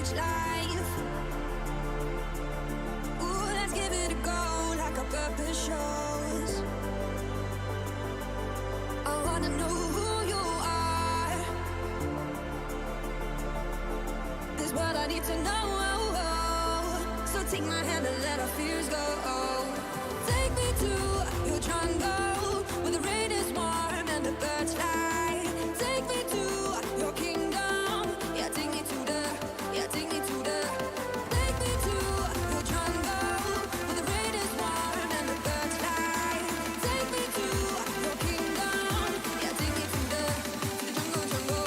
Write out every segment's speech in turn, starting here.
match life. Ooh, let's give it a go like our purpose shows. I wanna know who you are. This what I need to know. So take my hand and let our fears go. Take me to your jungle where the rain is warm and the birds fly. Take me to your kingdom. Yeah, take me to the. Yeah, take me to the. Take me to your jungle where the rain is warm and the birds fly. Take me to your kingdom. Yeah, take me to the jungle, jungle.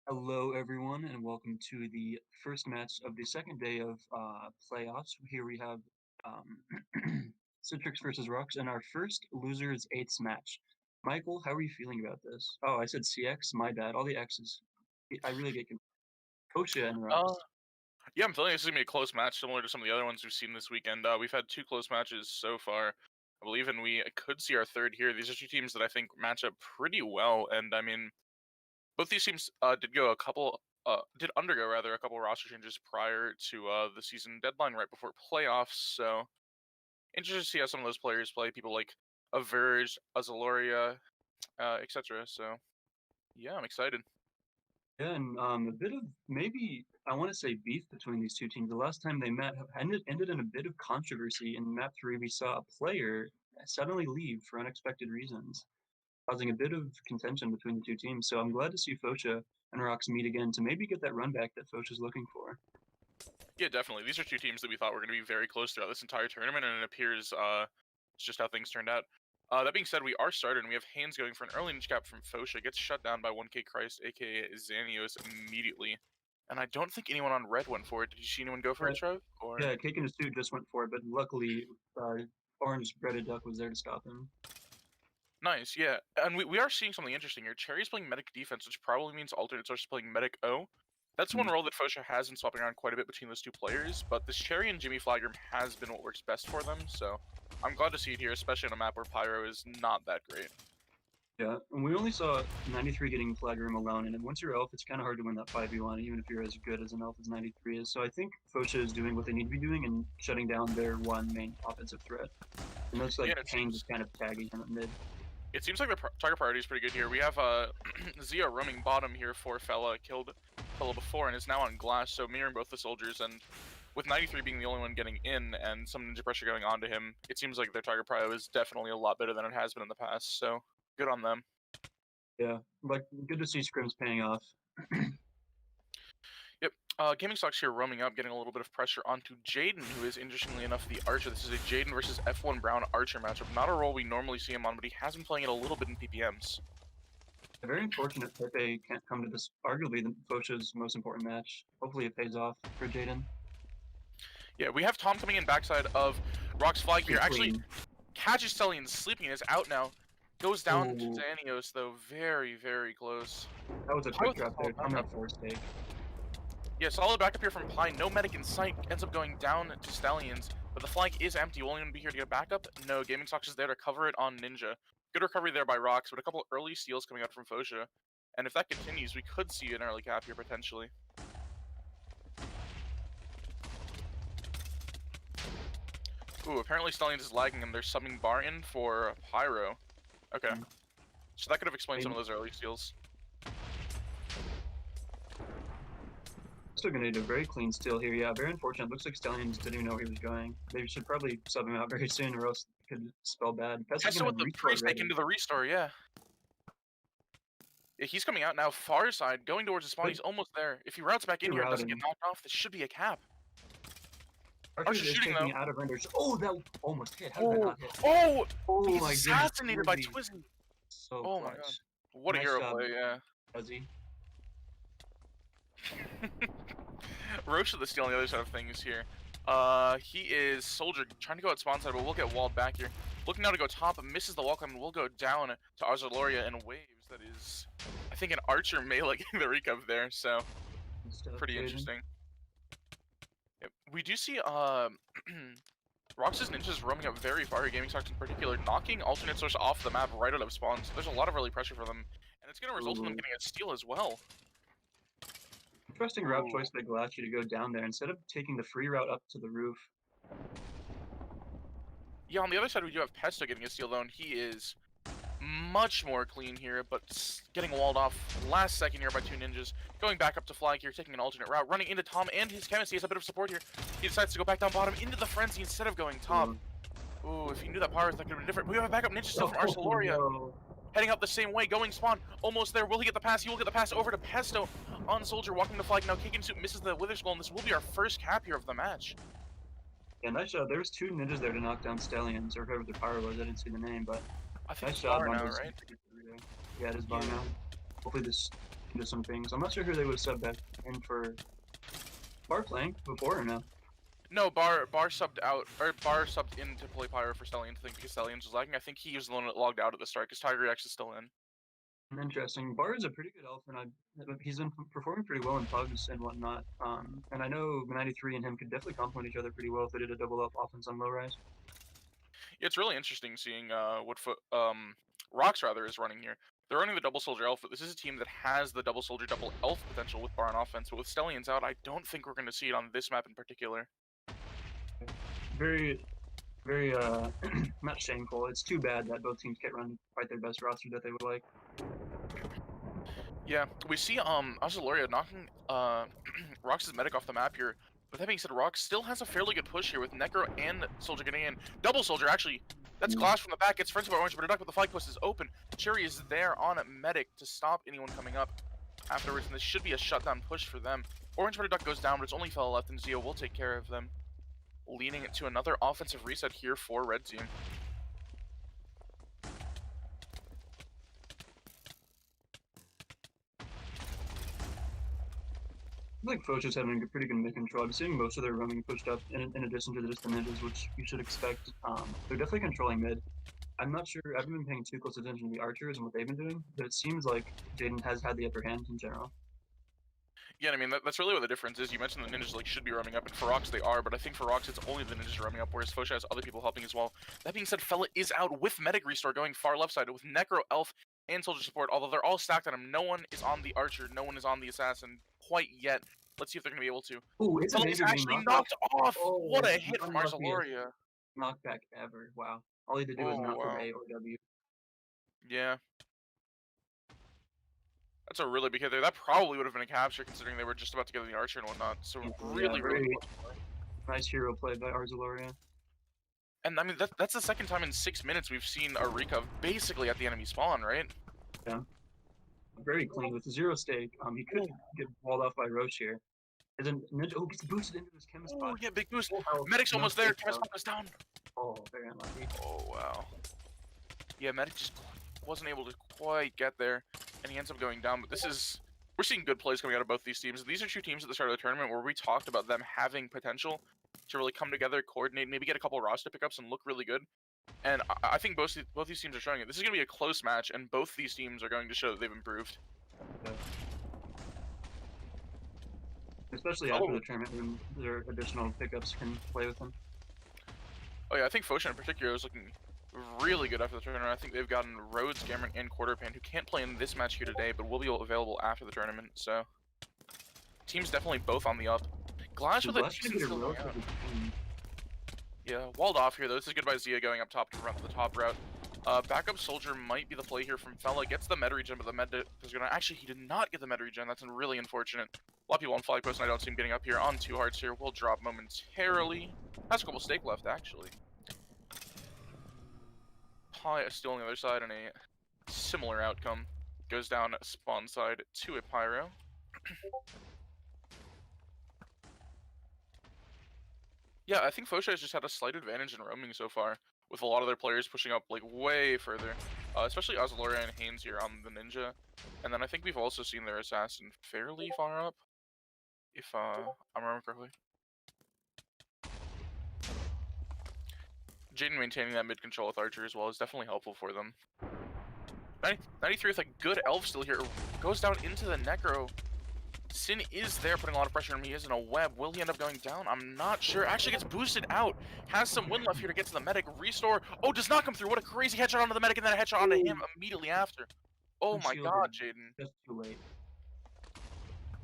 Hello, everyone, and welcome to the first match of the second day of playoffs. Here we have Citrix versus Rux, and our first loser's eighth match. Michael, how are you feeling about this? Oh, I said CX, my bad. All the X's. I really get confused. Fotia and Rux. Uh, yeah, I'm feeling this is gonna be a close match, similar to some of the other ones we've seen this weekend. We've had two close matches so far, I believe, and we could see our third here. These are two teams that I think match up pretty well, and I mean, both these teams did undergo rather a couple roster changes prior to the season deadline, right before playoffs. So interested to see how some of those players play. People like Averge, Azaloria, etc. So yeah, I'm excited. Yeah, and a bit of maybe I want to say beef between these two teams. The last time they met ended in a bit of controversy. In map 3, we saw a player suddenly leave for unexpected reasons, causing a bit of contention between the two teams. So I'm glad to see Fotia and Rox meet again to maybe get that run back that Fotia's looking for. Yeah, definitely. These are two teams that we thought were going to be very close throughout this entire tournament, and it appears it's just how things turned out. That being said, we are started, and we have Haynes going for an early ninja cap from Fotia. Gets shut down by 1K Christ, aka Xanios, immediately. And I don't think anyone on red went for it. Did you see anyone go for it, Trev? Or Yeah, Cake in his suit just went for it, but luckily Orange Breaded Duck was there to stop him. nice, yeah. And we are seeing something interesting here. Cherry's playing medic defense, which probably means alternate source is playing medic O. That's one role that Fotia has been swapping around quite a bit between those two players, but this Cherry and Jimmy Flagger has been what works best for them, so I'm glad to see it here, especially on a map where Pyro is not that great. Yeah, and we only saw 93 getting Flag Room alone, and once you're elf, it's kind of hard to win that 5v1, even if you're as good as an elf as 93 is. So I think Fotia is doing what they need to be doing and shutting down their one main offensive threat. And looks like Pain is kind of tagging him at mid. It seems like the target priority is pretty good here. We have Zia roaming bottom here for Fella, killed Fella before and is now on glass, so mirroring both the soldiers, and with 93 being the only one getting in and some ninja pressure going onto him, it seems like their target prio is definitely a lot better than it has been in the past, so good on them. Yeah, like good to see scrims paying off. Yep, Gaming Stocks here roaming up, getting a little bit of pressure onto Jaden, who is interestingly enough the Archer. This is a Jaden versus F1 Brown Archer matchup. Not a role we normally see him on, but he has been playing it a little bit in PPMs. Very unfortunate Pepe can't come to this, arguably the Fotia's most important match. Hopefully it pays off for Jaden. Yeah, we have Tom coming in backside of Rock's flag here. Actually, catches Stellian sleeping and is out now. Goes down to Xanios, though. Very, very close. That was a quick drop there. Coming up for stake. Yeah, solid backup here from Pine. No medic in sight. Ends up going down to Stallions. But the flank is empty. Will anyone be here to get backup? No, Gaming Stocks is there to cover it on Ninja. Good recovery there by Rox, but a couple early steals coming out from Fotia. And if that continues, we could see an early cap here, potentially. Ooh, apparently Stallions is lagging and they're subbing Bar in for Pyro. Okay. So that could have explained some of those early steals. Still gonna need a very clean steal here. Yeah, very unfortunate. Looks like Stallions didn't even know where he was going. They should probably sub him out very soon or else it could spell bad. Pesto with the pre-snake into the restore, yeah. He's coming out now, far side, going towards the spawn. He's almost there. If he routes back in here and doesn't get knocked off, this should be a cap. Archer's shooting though. Out of renders. Oh, that almost hit. How did that not hit? Oh my god. Assassinated by Twizzy. So oh my god. What a hero play, yeah. Fuzzy. Roche with the steal on the other side of things here. He is Soldier trying to go at spawn side, but we'll get walled back here. Looking now to go top, misses the wall climb, and we'll go down to Arzaloria in waves. That is, I think, an Archer melee getting the recov there, so pretty interesting. Yep. We do see Rox's ninjas roaming up very far here, Gaming Stocks in particular, knocking alternate source off the map right out of spawn, so there's a lot of early pressure for them, and it's going to result in them getting a steal as well. Interesting route choice by Galachi to go down there instead of taking the free route up to the roof. Yeah, on the other side we do have Pesto getting a steal though, and he is much more clean here, but getting walled off last second here by two ninjas. Going back up to flag here, taking an alternate route, running into Tom and his chemist. He has a bit of support here. He decides to go back down bottom into the frenzy instead of going top. Ooh, if he knew that power, that could have been different. We have a backup ninja still from Arzaloria. Heading up the same way, going spawn, almost there. Will he get the pass? He will get the pass over to Pesto on Soldier, walking the flag. Now Kikin Suit misses the Wither Skull, and this will be our first cap here of the match. Yeah, nice shot. There was two ninjas there to knock down Stallions, or whoever the power was. I didn't see the name, but I think nice shot. Bar now, right? Yeah, it is Bar now. Hopefully this into some things. I'm not sure who they would sub back in for Bar playing before or no. No, Bar subbed out, or Bar subbed in to play Pyro for Stellians, I think, because Stellians was lagging. I think he was the one that logged out at the start, because Tiger X is still in. Interesting. Bar is a pretty good elf, and he's been performing pretty well in pugs and whatnot. And I know 93 and him could definitely complement each other pretty well if they did a double elf offense on Lowrise. Yeah, it's really interesting seeing what Rox rather is running here. They're running the double soldier elf, but this is a team that has the double soldier double elf potential with Bar on offense. But with Stellians out, I don't think we're going to see it on this map in particular. Very, very not shameful. It's too bad that both teams can't run quite their best roster that they would like. Yeah, we see Azuloria knocking Rox's medic off the map here. But that being said, Rox still has a fairly good push here with Necro and Soldier getting in. Double Soldier, actually. That's Glass from the back. Gets friends by Orange, but a duck, but the flag post is open. Cherry is there on medic to stop anyone coming up afterwards, and this should be a shutdown push for them. Orange Duck goes down, but it's only Fella left, and Zio will take care of them, leading it to another offensive reset here for Red Team. I think Fotia's having a pretty good mid control. I'm seeing most of their roaming pushed up in addition to the distant ninjas, which you should expect. They're definitely controlling mid. I'm not sure, I haven't been paying too close attention to the archers and what they've been doing, but it seems like Jaden has had the upper hand in general. Yeah, I mean, that's really what the difference is. You mentioned the ninjas should be roaming up, and for Rox they are, but I think for Rox it's only the ninjas roaming up, whereas Fotia has other people helping as well. That being said, Fella is out with medic restore going far left side with Necro, Elf, and Soldier support, although they're all stacked on him. No one is on the archer, no one is on the assassin quite yet. Let's see if they're going to be able to. Ooh, it's actually knocked off! Oh, what a hit from Arzaloria. Knockback ever, wow. All he had to do was not for A or W. Yeah. That's a really big hit there. That probably would have been a capture considering they were just about to get in the archer and whatnot. So really nice hero play by Arzaloria. And I mean, that's the second time in 6 minutes we've seen a recov basically at the enemy spawn, right? Yeah. Very clean with 0 stake. He could get walled off by Roche here. And then Ninja gets boosted into his chemist spot. Oh yeah, big boost. Medic's almost there. Chemist spot is down. Oh, very unlucky. Oh wow. Yeah, Medic just wasn't able to quite get there, and he ends up going down. But we're seeing good plays coming out of both these teams. These are two teams at the start of the tournament where we talked about them having potential to really come together, coordinate, maybe get a couple roster pickups and look really good. And I think both these teams are showing it. This is going to be a close match, and both these teams are going to show that they've improved. Yeah. Especially after the tournament, when their additional pickups can play with them. Oh yeah, I think Fotia in particular is looking really good after the tournament. I think they've gotten Rhodes, Gammon, and Quarterpan, who can't play in this match here today, but will be available after the tournament. So, teams definitely both on the up. Glass with a yeah, walled off here though. This is good by Zia going up top to run the top route. Backup Soldier might be the play here from Fella. Gets the med regen, but the med is gonna actually he did not get the med regen. That's really unfortunate. A lot of people on flag post, and I don't see him getting up here on 2 hearts here. We'll drop momentarily. Has a couple stake left actually. Pi is still on the other side, and a similar outcome goes down spawn side to a Pyro. Yeah, I think Fotia has just had a slight advantage in roaming so far, with a lot of their players pushing up like way further, especially Azuloria and Haynes here on the Ninja. And then I think we've also seen their assassin fairly far up, if I remember correctly. Jaden maintaining that mid control with Archer as well is definitely helpful for them. 93 with a good elf still here, goes down into the Necro. Sin is there putting a lot of pressure on him. He is in a web. Will he end up going down? I'm not sure. Actually gets boosted out. Has some wind left here to get to the medic. Restore. Oh, does not come through. What a crazy headshot onto the medic and then a headshot onto him immediately after. Oh my god, Jaden. Just too late.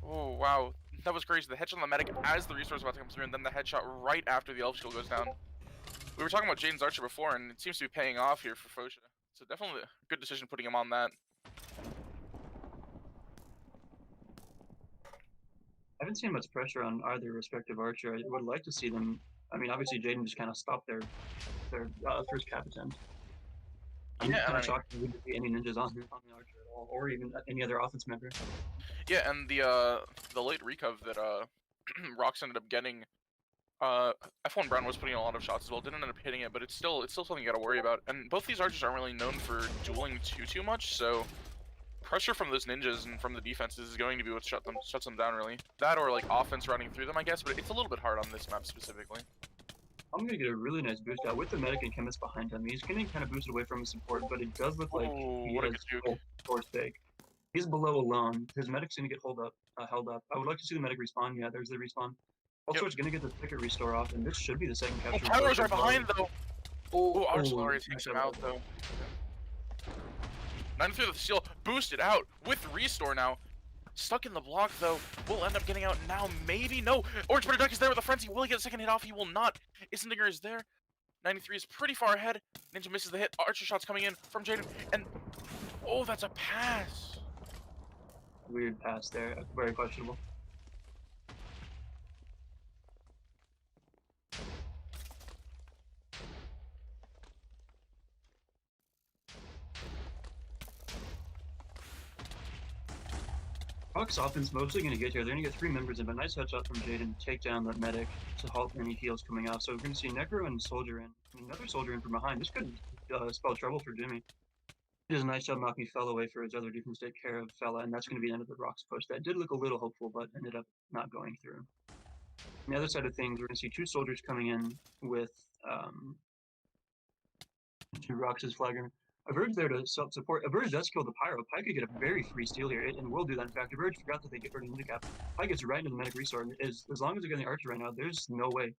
Oh, wow. That was crazy. The headshot on the medic as the restore is about to come through, and then the headshot right after the elf shield goes down. We were talking about Jaden's Archer before, and it seems to be paying off here for Fotia. So definitely a good decision putting him on that. I haven't seen much pressure on either respective archer. I would like to see them. I mean, obviously Jaden just kind of stopped their first cap attempt. I'm kind of shocked we didn't see any ninjas on the archer at all, or even any other offense member. Yeah, and the late recov that Rox ended up getting, F1 Brown was putting a lot of shots as well. Didn't end up hitting it, but it's still something you got to worry about. And both these archers aren't really known for dueling too much, so pressure from those ninjas and from the defenses is going to be what shuts them down, really. That or like offense running through them, I guess, but it's a little bit hard on this map specifically. I'm gonna get a really nice boost out with the medic and chemist behind him. He's getting kind of boosted away from his support, but it does look like Ooh, he what a has good juke. full force take. He's below alone. His medic's gonna get held up. I would like to see the medic respawn. Yeah, there's the respawn. Also, it's gonna get the ticket restore off, and this should be the second Oh, capture. Pyro's right behind though. Oh, Oh, Artillery takes him out though. 93 with the seal, boosted out with restore now. Stuck in the block though, will end up getting out now, maybe? No! Orange Butter Duck is there with the frenzy, will he get a second hit off? He will not. Isendinger is there. 93 is pretty far ahead. Ninja misses the hit, Archer shots coming in from Jaden, and oh, that's a pass! Weird pass there, very questionable. Rock's offense mostly going to get here. They're going to get 3 members in, but nice headshot from Jaden to take down the medic to halt any heals coming out. So we're going to see Necro and Soldier in. Another Soldier in from behind. This could spell trouble for Jimmy. He does a nice job knocking Fella away for his other defense to take care of Fella, and that's going to be the end of the Rocks push. That did look a little hopeful, but ended up not going through. On the other side of things, we're going to see 2 soldiers coming in with 2 Rox's flagger. Averge there to support. Averge does kill the Pyro. Pi could get a very free steal here, and will do that. In fact, Averge forgot that they get rid of the handicap. Pi gets right into the medic restore. As long as they're getting the Archer right now, there's no way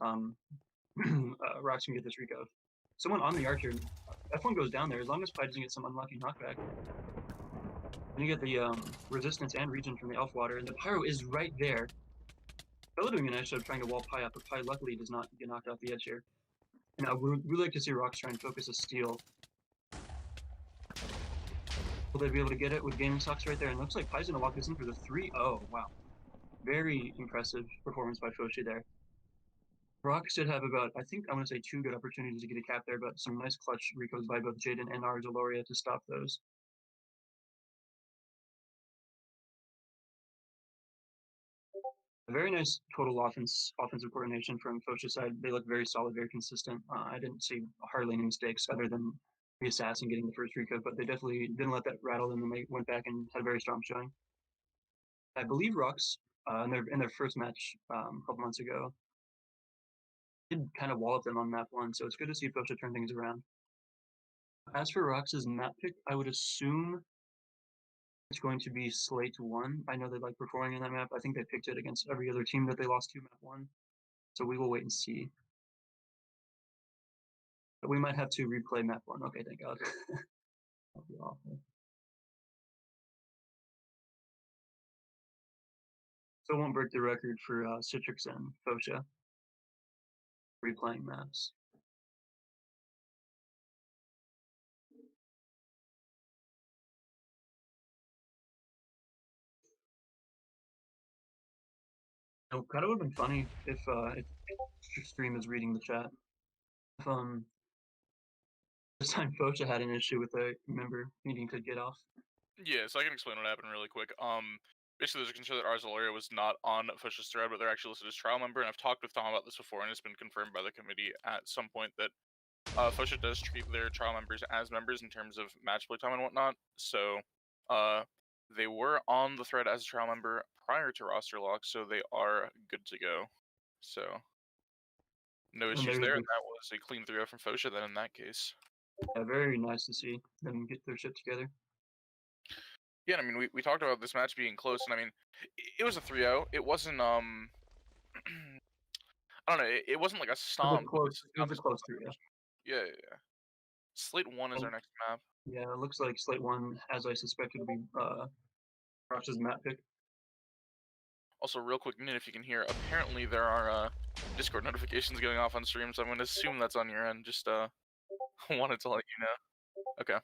Rox can get this reco. Someone on the Archer, F1 goes down there. As long as Pi doesn't get some unlucky knockback. And you get the resistance and regen from the Elf Water, and the Pyro is right there. Bella doing a nice job trying to wall Pi up, but Pi luckily does not get knocked off the edge here. And I would really like to see Rox try and focus a steal. Will they be able to get it with Gaming Socks right there? And looks like Pi's gonna walk this in for the 3-0. Wow. Very impressive performance by Fotia there. Rock should have about, I think, I want to say 2 good opportunities to get a cap there, but some nice clutch recos by both Jaden and Arzuloria to stop those. A very nice total offensive coordination from Fotia's side. They look very solid, very consistent. I didn't see hardly any mistakes other than the assassin getting the first recode, but they definitely didn't let that rattle them, and they went back and had a very strong showing. I believe Rocks in their first match a couple months ago did kind of wallop them on map 1, so it's good to see Fotia turn things around. As for Rox's map pick, I would assume it's going to be Slate 1. I know they like performing in that map. I think they picked it against every other team that they lost to map 1. So we will wait and see. But we might have to replay map 1. Okay, thank God. That'd be awful. So it won't break the record for Citrix and Fotia replaying maps. So kind of would have been funny if stream is reading the chat. If this time Fotia had an issue with a member needing to get off. Yeah, so I can explain what happened really quick. Basically, there's a concern that Arzuloria was not on Fotia's thread, but they're actually listed as trial member, and I've talked with Tom about this before, and it's been confirmed by the committee at some point that Fotia does treat their trial members as members in terms of match play time and whatnot. So, they were on the thread as a trial member prior to roster lock, so they are good to go. So, no issues there, and that was a clean 3-0 from Fotia then in that case. Yeah, very nice to see them get their shit together. Yeah, I mean, we talked about this match being close, and I mean, it was a 3-0. It wasn't, I don't know, it wasn't like a stomp. It was a close 3-0. Yeah. Slate 1 is our next map. Yeah, it looks like Slate 1, as I suspected, will be Rox's map pick. Also, real quick, Nin, if you can hear, apparently there are Discord notifications going off on stream, so I'm going to assume that's on your end. Just wanted to let you know. Okay.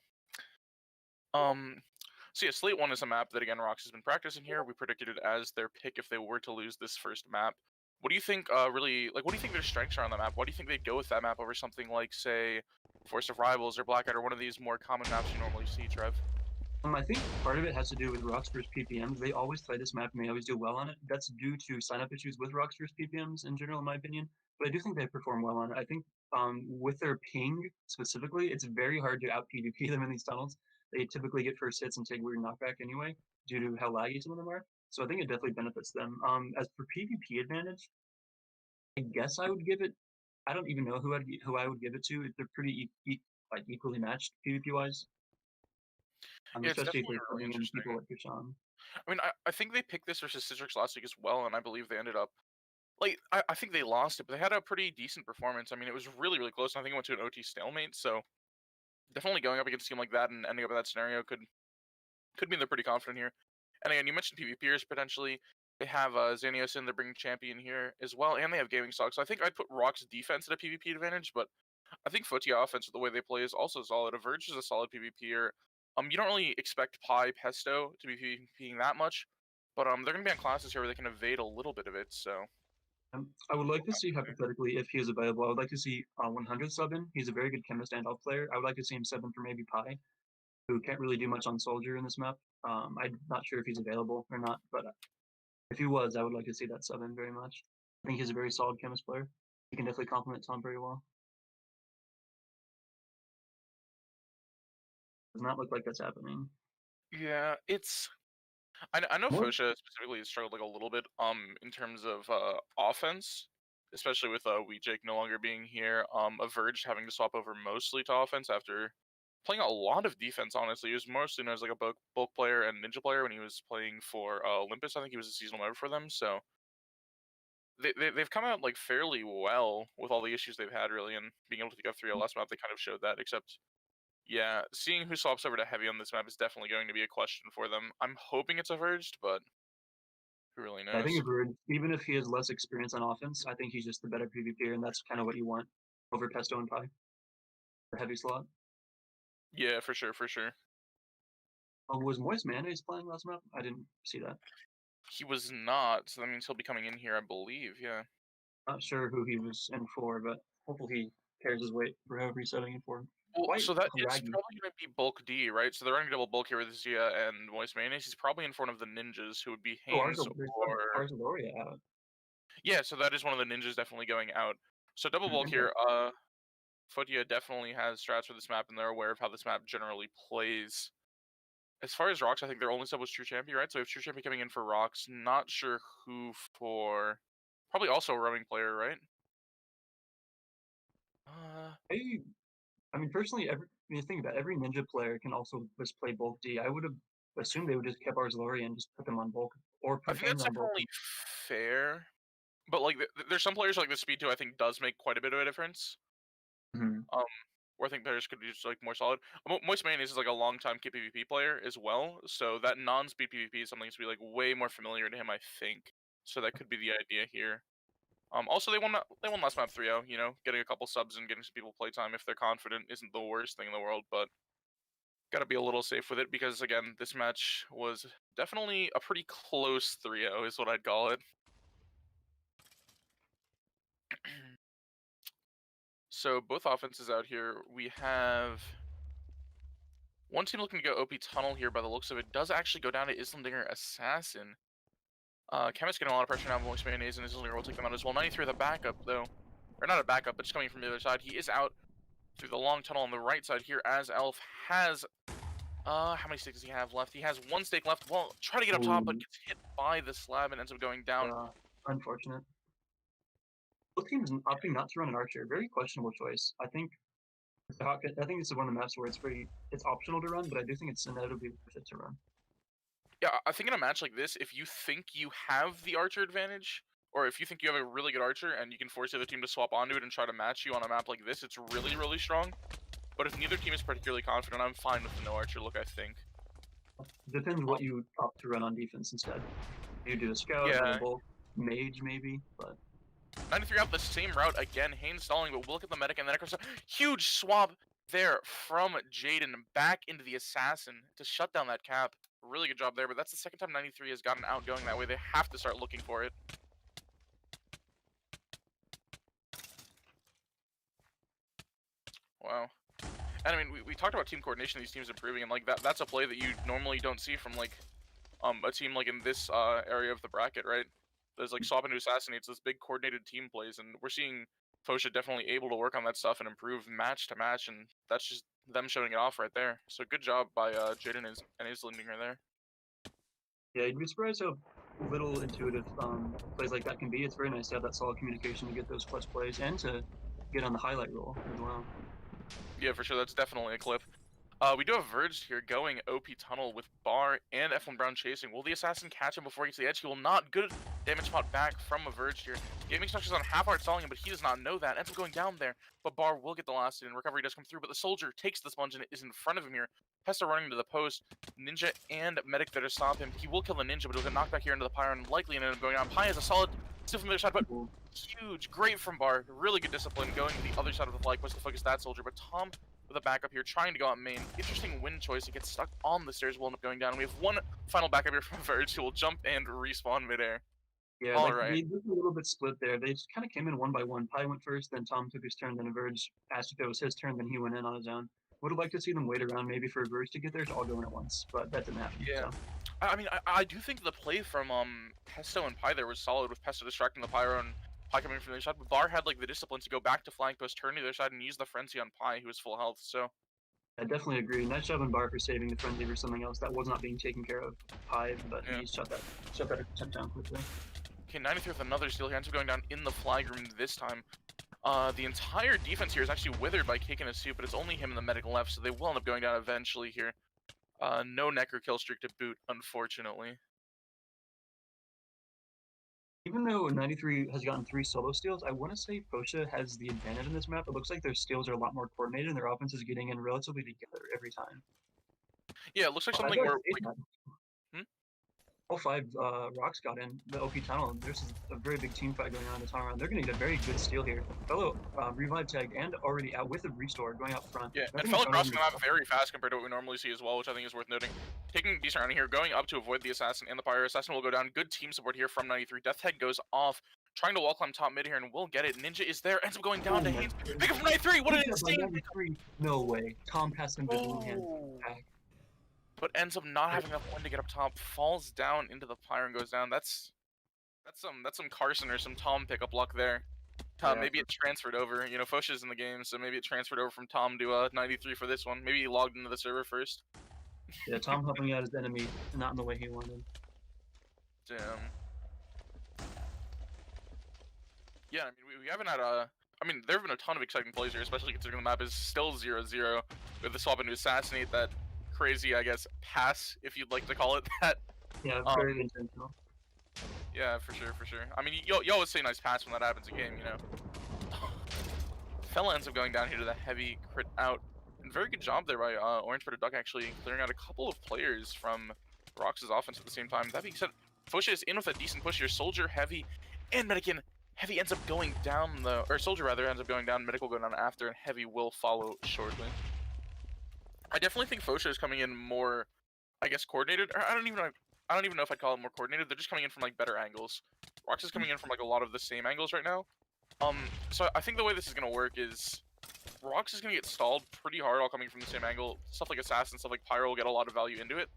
So yeah, Slate 1 is a map that, again, Rox has been practicing here. We predicted it as their pick if they were to lose this first map. What do you think, what do you think their strengths are on the map? Why do you think they'd go with that map over something like, say, Force of Rivals or Blackout or one of these more common maps you normally see, Trev? I think part of it has to do with Rox versus PPMs. They always play this map and they always do well on it. That's due to sign-up issues with Rox versus PPMs in general, in my opinion. But I do think they perform well on it. I think with their ping specifically, it's very hard to out PvP them in these tunnels. they typically get first hits and take weird knockback anyway, due to how laggy some of them are. So I think it definitely benefits them. As for PvP advantage, I guess I would give it. I don't even know who I would give it to. They're pretty like equally matched PvP wise. Yeah, it's Especially if definitely they're really putting in interesting. people like Krishan. I mean, I think they picked this versus Citrix last week as well, and I believe they ended up like I think they lost it, but they had a pretty decent performance. I mean, it was really really close. And I think it went to an OT stalemate. So definitely going up against a team like that and ending up in that scenario could mean they're pretty confident here. And again, you mentioned PvPers potentially. They have Xanios in, they're bringing champion here as well, and they have gaming stock. So I think I'd put Rock's defense at a PvP advantage, but I think Fotia offense with the way they play is also solid. Averge is a solid PvPer. You don't really expect Pi Pesto to be PvPing that much, but they're gonna be on classes here where they can evade a little bit of it. So I would like to see hypothetically if he is available. I would like to see 100 sub in. He's a very good chemist and elf player. I would like to see him sub in for maybe Pi, who can't really do much on soldier in this map. I'm not sure if he's available or not, but if he was, I would like to see that sub in very much. I think he's a very solid chemist player. He can definitely complement Tom very well. Does not look like that's happening. yeah, I know More Fotia specifically has struggled like a little bit in terms of offense, especially with Jake no longer being here. Averge having to swap over mostly to offense after playing a lot of defense. Honestly, he was mostly known as like a bulk player and ninja player when he was playing for Olympus. I think he was a seasonal member for them. So they've come out like fairly well with all the issues they've had really, and being able to take up 3-0 last map, they kind of showed that. Except yeah, seeing who swaps over to heavy on this map is definitely going to be a question for them. I'm hoping it's Averged, but who really I think knows? even if he has less experience on offense, I think he's just the better PvPer, and that's kind of what you want over Pesto and Pi, the heavy slot. Yeah, for sure, for sure. Was Moist Mayonnaise playing last map? I didn't see that. He was not, so that means he'll be coming in here, I believe. Yeah. Not sure who he was in for, but hopefully he carries his weight for whoever he's setting in for. Well, Quite so that is laggy. probably going to be bulk D, right? So they're running double bulk here with Zia and Moist Mayonnaise. He's probably in front of the ninjas, who would be Oh, Haynes or Arzeloria out. yeah. So that is one of the ninjas definitely going out. So double bulk Okay. here. Fotia definitely has strats for this map, and they're aware of how this map generally plays. As far as Rocks, I think their only sub was True Champion, right? So we have True Champion coming in for Rocks. Not sure who for. Probably also a roaming player, right? I mean, personally, when you think about it, every ninja player can also just play bulk D. I would have assumed they would just kept Arzeloria and just put them on bulk, or I put think Haynes that's on bulk. definitely fair. But like, there's some players like the speed 2 I think does make quite a bit of a difference. Mhm. Where I think players could be just like more solid. Moist Mayonnaise is like a long time PvP player as well, so that non-speed PvP is something to be like way more familiar to him, I think. So that could be the idea here. Also they won last map 3-0. You know, getting a couple subs and getting some people playtime if they're confident isn't the worst thing in the world, but gotta be a little safe with it because again, this match was definitely a pretty close 3-0 is what I'd call it. So both offenses out here. We have one team looking to go OP Tunnel here by the looks of it. Does actually go down to Islandinger Assassin. Chemist getting a lot of pressure now. Moist Mayonnaise and Islandinger will take them out as well. 93 with a backup though. Or not a backup, but just coming from the other side. He is out through the long tunnel on the right side here as Elf has how many stakes does he have left? He has 1 stake left. Well, try to get up top, but gets hit by the slab and ends up going down. Unfortunate. Both teams opting not to run an archer. Very questionable choice. I think this is one of the maps where it's optional to run, but I do think it's inevitably worth it to run. Yeah, I think in a match like this, if you think you have the archer advantage, or if you think you have a really good archer and you can force the other team to swap onto it and try to match you on a map like this, it's really, really strong. But if neither team is particularly confident, I'm fine with the no archer look, I think. Depends what you opt to run on defense instead. You do a scout, Yeah. a bulk, mage maybe, but 93 out the same route again. Haynes stalling, but we'll look at the medic and the necro. Huge swap there from Jaden back into the assassin to shut down that cap. Really good job there, but that's the second time 93 has gotten out going that way. They have to start looking for it. Wow. And I mean, we talked about team coordination of these teams improving, and like that's a play that you normally don't see from like a team like in this area of the bracket, right? There's like swap into assassinates, this big coordinated team plays, and we're seeing Fotia definitely able to work on that stuff and improve match to match, and that's just them showing it off right there. So good job by Jaden and his Lindinger there. Yeah, you'd be surprised how little intuitive plays like that can be. It's very nice to have that solid communication to get those clutch plays and to get on the highlight roll as well. Yeah, for sure. That's definitely a clip. We do have Verge here going OP tunnel with Bar and F1 Brown chasing. Will the assassin catch him before he gets to the edge? He will not. Good damage spot back from a Verge here. Gaming Structure's on half art stalling him, but he does not know that. Ends up going down there, but Bar will get the last hit and recovery does come through, but the soldier takes the sponge and is in front of him here. Pesto running to the post. Ninja and Medic there to stop him. He will kill the Ninja, but he'll get knocked back here into the Pyre and likely end up going down. Pi has a solid still from the other side, but huge. Great from Bar. Really good discipline going to the other side of the flag post to focus that soldier, but Tom with a backup here, trying to go out main. Interesting win choice. He gets stuck on the stairs, will end up going down. We have one final backup here from Verge, who will jump and respawn midair. Yeah, All like, right. they were a little bit split there. They just kind of came in one by one. Pi went first, then Tom took his turn, then Verge asked if it was his turn, then he went in on his own. Would have liked to see them wait around maybe for Verge to get there to all go in at once, but that didn't happen. Yeah. So. I mean, I do think the play from Pesto and Pi there was solid, with Pesto distracting the Pyro and Pi coming from the other side, but Bar had like the discipline to go back to flank post, turn to the other side, and use the frenzy on Pi, who was full health. So I definitely agree. Nice job on Bar for saving the frenzy for something else that was not being taken care of. Pi, but Yeah. he shut that attempt down quickly. okay, 93 with another steal here, ends up going down in the flag room this time. The entire defense here is actually withered by Cake and a Suit, but it's only him and the medic left, so they will end up going down eventually here. No Necro kill streak to boot, unfortunately. Even though 93 has gotten 3 solo steals, I want to say Fotia has the advantage in this map. It looks like their steals are a lot more coordinated and their offense is getting in relatively together every time. Yeah, it looks like I something gotta where say like, that. All 5 rocks got in the OP tunnel. There's a very big team fight going on in the tunnel round. They're going to get a very good steal here. Fellow revive tag and already out with a restore going out front. yeah, and Nothing fellow is crossing on the map very fast compared to what we normally see as well, which I think is worth noting. Taking a decent round here, going up to avoid the assassin and the Pyro. Assassin will go down. Good team support here from 93. Death Head goes off, trying to wall climb top mid here and will get it. Ninja is there, ends up going down to Haynes. Pick up from 93. What an insane! 93. No way. Tom passed him to blue hand back. But ends up not having enough wind to get up top, falls down into the Pyre and goes down. That's some Carson or some Tom pickup luck there. Yeah. Maybe it transferred over. You know, Foshia's in the game, so maybe it transferred over from Tom to 93 for this one. Maybe he logged into the server first. Yeah, Tom helping out his enemy, not in the way he wanted. Damn. Yeah, I mean, we haven't had a... I mean, there have been a ton of exciting plays here, especially considering the map is still 0-0 with the swap into Assassinate, that crazy, I guess, pass, if you'd like to call it that. Yeah, very intentional. Yeah, for sure, for sure. I mean, you always say nice pass when that happens in game, you know. Fella ends up going down here to the heavy crit out. And very good job there by Orange Predator Duck actually clearing out a couple of players from Rox's offense at the same time. That being said, Fotia is in with a decent push here. Soldier, Heavy, and Medican. Heavy ends up going down the... Or Soldier, rather, ends up going down. Medic will go down after, and Heavy will follow shortly. I definitely think Fotia is coming in more, I guess, coordinated. Or I don't even know if I'd call it more coordinated. They're just coming in from like better angles. Rox is coming in from like a lot of the same angles right now. So I think the way this is gonna work is Rox is gonna get stalled pretty hard all coming from the same angle. Stuff like Assassin, stuff like Pyro will get a lot of value into it.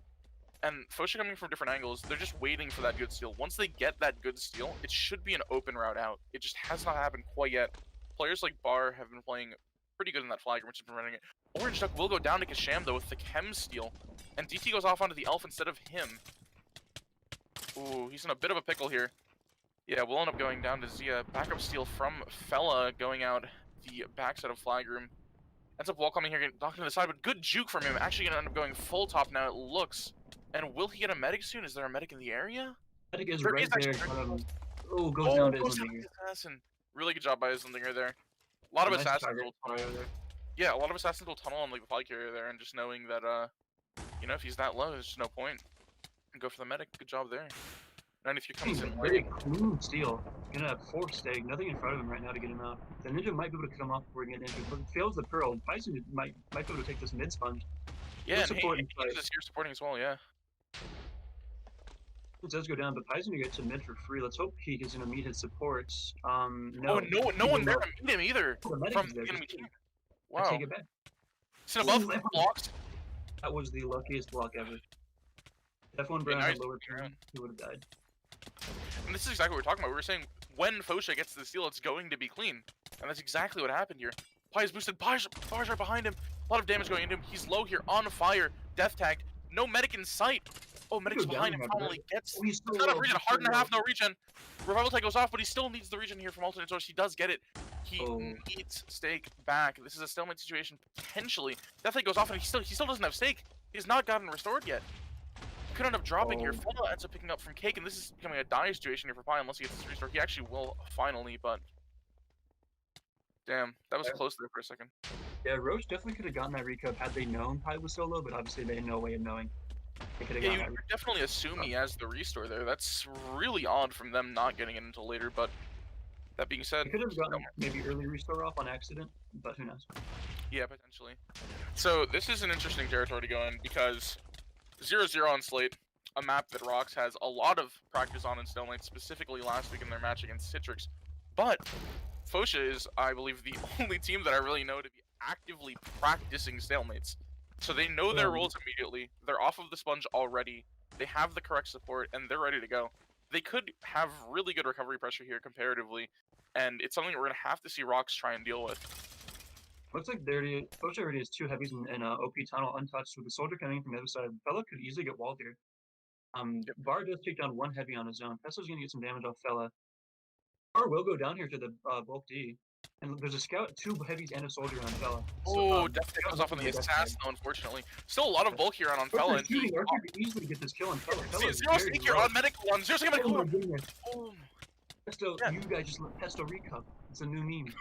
And Fotia coming from different angles, they're just waiting for that good steal. Once they get that good steal, it should be an open route out. It just has not happened quite yet. Players like Bar have been playing pretty good in that flag, which has been running it. Orange Duck will go down to Kasham though with the chem steal, and DT goes off onto the elf instead of him. Ooh, he's in a bit of a pickle here. Yeah, we'll end up going down to Zia. Backup steal from Fella going out the backside of flag room. Ends up wall coming here, getting knocked to the side, but good juke from him. Actually gonna end up going full top now, it looks. And will he get a medic soon? Is there a medic in the area? Medic is There right is there. actually- Oh, goes down to goes down Islinger. to Assassin. Really good job by Islinger there. A lot of Nice assassins target. will tunnel. Yeah, a lot of assassins will tunnel on like the flag carrier there, and just knowing that you know, if he's that low, there's just no point. And go for the medic. Good job there. 93 comes in Very late. clean steal. Gonna have 4 stag, nothing in front of him right now to get him out. The ninja might be able to come off before he gets injured, but fails the pearl. Bison might be able to take this mid sponge. Yeah, and support he inside. is here supporting as well, yeah. It does go down, but Bison gets to mid for free. Let's hope he is gonna meet his supports. No. Oh, no one there to meet him either The medic from is the there, enemy just team. I Wow. take it back. It's above Ooh, blocks. That was the luckiest block ever. If F1 Yeah, Brown nice had lower turn. turn, he would have died. And this is exactly what we're talking about. We were saying when Fotia gets the steal, it's going to be clean. And that's exactly what happened here. Pi is boosted. Bar's right behind him. A lot of damage going into him. He's low here, on fire, death tagged, no medic in sight. Oh, medic's behind him, finally gets. He's so Not enough low, regen, he's hard so and a half, low. no regen. Revival tag goes off, but he still needs the regen here from alternate source. He does get it. He Oh. needs stake back. This is a stalemate situation potentially. Death tag goes off, and he still doesn't have stake. He's not gotten restored yet. Could end up dropping here. Oh. Fotia ends up picking up from Cake, and this is becoming a dire situation here for Pi unless he gets this restore. He actually will finally, but damn, that was Yeah. close there for a second. Yeah, Roche definitely could have gotten that recap had they known Pi was so low, but obviously they had no way of knowing. They could have Yeah, gotten you that. would definitely assume he has the restore there. That's really odd from them not getting it until later, but that being said, They could have gotten maybe early restore off on accident, but who knows? yeah, potentially. So this is an interesting territory to go in because 0-0 on Slate, a map that Rox has a lot of practice on in Stalemate, specifically last week in their match against Citrix. But Fotia is, I believe, the only team that I really know to be actively practicing Stalemates. So they know their roles immediately, they're off of the sponge already, they have the correct support, and they're ready to go. They could have really good recovery pressure here comparatively, and it's something we're going to have to see Rox try and deal with. Looks like Fotia already has 2 heavies in OP tunnel untouched with the soldier coming in from the other side. Fella could easily get walled here. Bar does take down 1 heavy on his own. Pesto's gonna get some damage off Fella. Bar will go down here to the bulk D. And there's a scout, 2 heavies, and a soldier on Fella. Oh, definitely comes off on the assassin though, unfortunately. Still a lot of bulk here on Fella. Archer could easily get this kill on Fella. Zero stake here on medical one. 0 second Oh my medical. goodness. Boom. Pesto, Yeah. you guys just let Pesto recup. It's a new meme.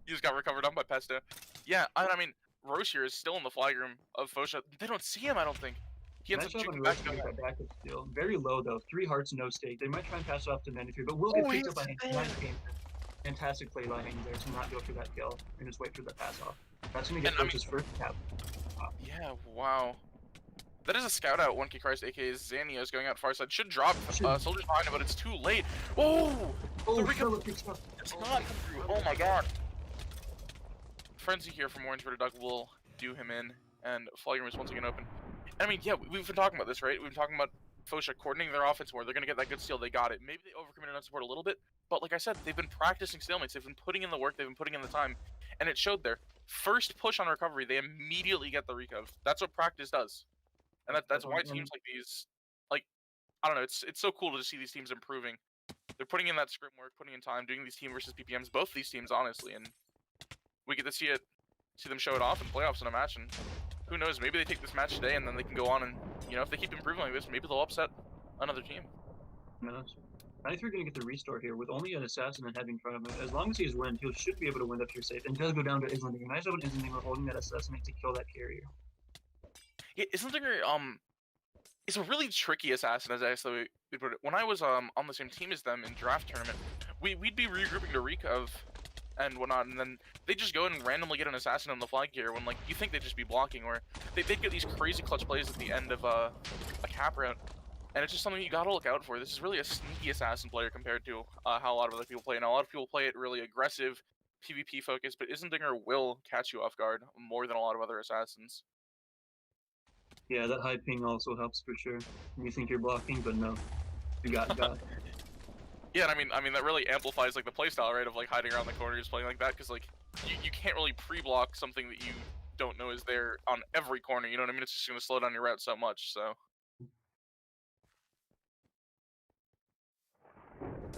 He just got recovered on by Pesto. Yeah, I mean, Roche here is still in the flag room of Fotia. They don't see him, I don't think. He ends up Nice job shooting on back. Roche to get that backup steal. Very low though. 3 hearts, no stake. They might try and pass it off to 93, but will get Oh, picked up by he's Hank. there. Nice game. Fantastic play by Hank there to not go for that kill and just wait for the pass off. That's gonna get And, I mean- Roche's first cap. Yeah, wow. That is a scout out, 1K Christ, aka Zania is going out far side. Should drop soldiers behind him, but it's too late. Oh! Oh, the recap Fella picks up. does not come through. Oh my god. Frenzy here from Orange Rooted Duck will do him in, and flag room is once again open. And, I mean, yeah, we've been talking about this, right? We've been talking about Fotia coordinating their offense more. They're going to get that good steal. They got it. Maybe they overcommitted on support a little bit, but like I said, they've been practicing stalemates. They've been putting in the work. They've been putting in the time, and it showed there. First push on recovery, they immediately get the recov. That's what practice does, and that's why teams like these, like, I don't know, it's so cool to see these teams improving. They're putting in that script work, putting in time, doing these team versus PPMs, both these teams, honestly, and we get to see them show it off in playoffs in a match, and who knows, maybe they take this match today and then they can go on and, you know, if they keep improving like this, maybe they'll upset another team. Who knows? 93 gonna get the restore here with only an assassin and heavy in front of him. As long as he has wind, he should be able to win up here safe. And does go down to Islandinger. Nice job on Islandinger holding that assassinate to kill that carrier. Yeah, Islandinger, is a really tricky assassin, as I actually we put it. When I was on the same team as them in draft tournament, we'd be regrouping to recov and whatnot, and then they just go and randomly get an assassin on the flag here when, like, you think they'd just be blocking, or they'd get these crazy clutch plays at the end of a cap round, and it's just something you gotta look out for. This is really a sneaky assassin player compared to how a lot of other people play, and a lot of people play it really aggressive, PvP focused, but Islandinger will catch you off guard more than a lot of other assassins. Yeah, that high ping also helps for sure. You think you're blocking, but no. You got it. Yeah, and I mean that really amplifies like the playstyle, right, of like hiding around the corners, playing like that, because like you can't really pre-block something that you don't know is there on every corner. You know what I mean? It's just gonna slow down your route so much. So.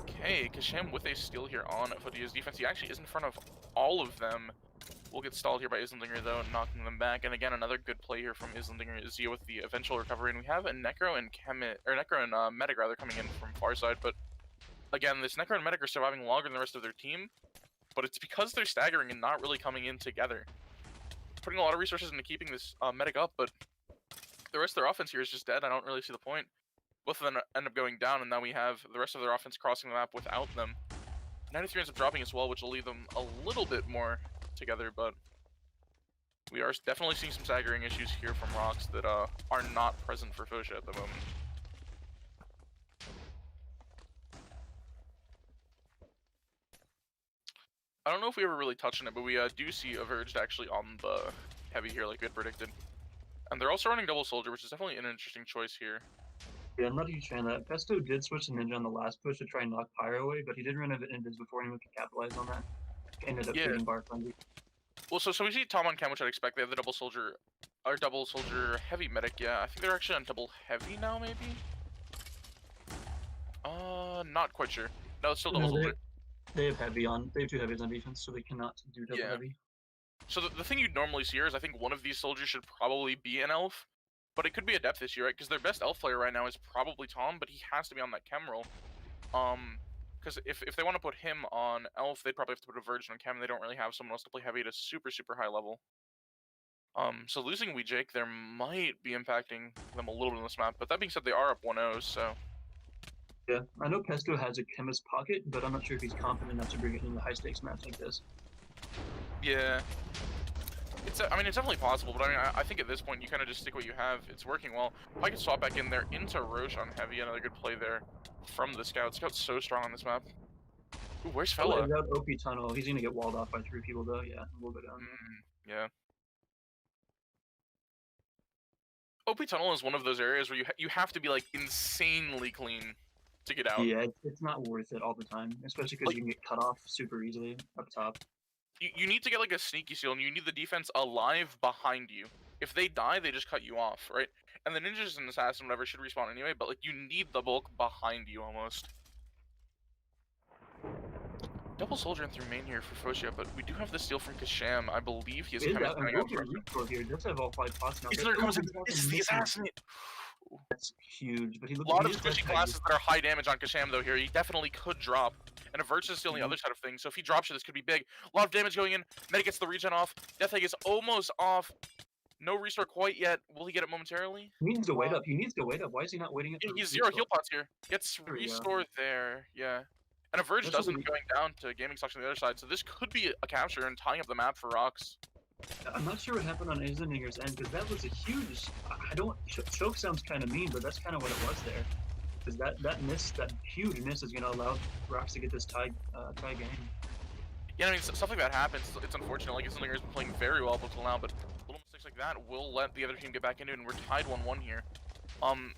Okay, Kasham with a steal here on Fotia's defense. He actually is in front of all of them. Will get stalled here by Islandinger though, knocking them back. And again, another good play here from Islandinger is Zia with the eventual recovery. And we have a Necro and Medic rather coming in from far side, but. Again, this Necro and Medic are surviving longer than the rest of their team, but it's because they're staggering and not really coming in together. Putting a lot of resources into keeping this Medic up, but the rest of their offense here is just dead. I don't really see the point. Both of them end up going down, and now we have the rest of their offense crossing the map without them. 93 ends up dropping as well, which will leave them a little bit more together, but we are definitely seeing some staggering issues here from Rox that are not present for Fotia at the moment. I don't know if we ever really touched on it, but we do see Averged actually on the heavy here, like we had predicted. And they're also running double soldier, which is definitely an interesting choice here. Yeah, I'm not a huge fan of that. Pesto did switch to Ninja on the last push to try and knock Pyro away, but he did run out of Invis before anyone could capitalize on that. Ended up Yeah. getting Bar Frenzy. Well, so we see Tom on cam, which I'd expect. They have the double soldier, or double soldier heavy medic. Yeah, I think they're actually on double heavy now, maybe. Not quite sure. No, it's still double No, soldier. they have heavy on. They have 2 heavies on defense, so they cannot do double Yeah. heavy. So the thing you'd normally see here is I think one of these soldiers should probably be an elf, but it could be a depth issue, right? Because their best elf player right now is probably Tom, but he has to be on that chem roll. Because if they want to put him on elf, they'd probably have to put a virgin on chem, and they don't really have someone else to play heavy at a super high level. So losing Jake there might be impacting them a little bit on this map, but that being said, they are up 1-0, so... Yeah, I know Pesto has a chemist pocket, but I'm not sure if he's confident enough to bring it into a high stakes match like this. Yeah. I mean, it's definitely possible, but I mean, I think at this point, you kind of just stick what you have. It's working well. If I could swap back in there into Roche on heavy, another good play there from the Scout. Scout's so strong on this map. Ooh, where's Fella? That OP tunnel, he's gonna get walled off by 3 people though, yeah, we'll go down. Yeah. OP tunnel is one of those areas where you have to be, like, insanely clean to get out. Yeah, it's not worth it all the time, especially because you can get cut off super easily up top. You need to get like a sneaky seal, and you need the defense alive behind you. If they die, they just cut you off, right? And the ninjas and assassin, whatever, should respawn anyway, but like you need the bulk behind you almost. Double soldier in through main here for Fotia, but we do have the steal from Kasham. I believe he is coming out. Here. Does have all 5 pots now. It's the assassinate. That's huge, but he a lot of squishy classes that are high damage on Kasham though here. He definitely could drop. And a Verge is still on the other side of things, so if he drops you, this could be big. A lot of damage going in. Medic gets the regen off. Death Egg is almost off. No restore quite yet. Will he get it momentarily? He needs to wait up. He needs to wait up. Why is he not waiting up? He's 0 heal pots here. Gets restore there. Yeah. And a Verge doesn't going down to gaming section on the other side, so this could be a capture and tying up the map for Rox. I'm not sure what happened on Islandinger's end, because that was a huge... Choke sounds kind of mean, but that's kind of what it was there. Because that huge miss is going to allow Rox to get this tie game. Yeah, I mean, stuff like that happens. It's unfortunate. Like, Islandinger's been playing very well up until now, but little mistakes like that will let the other team get back into it, and we're tied 1-1 here.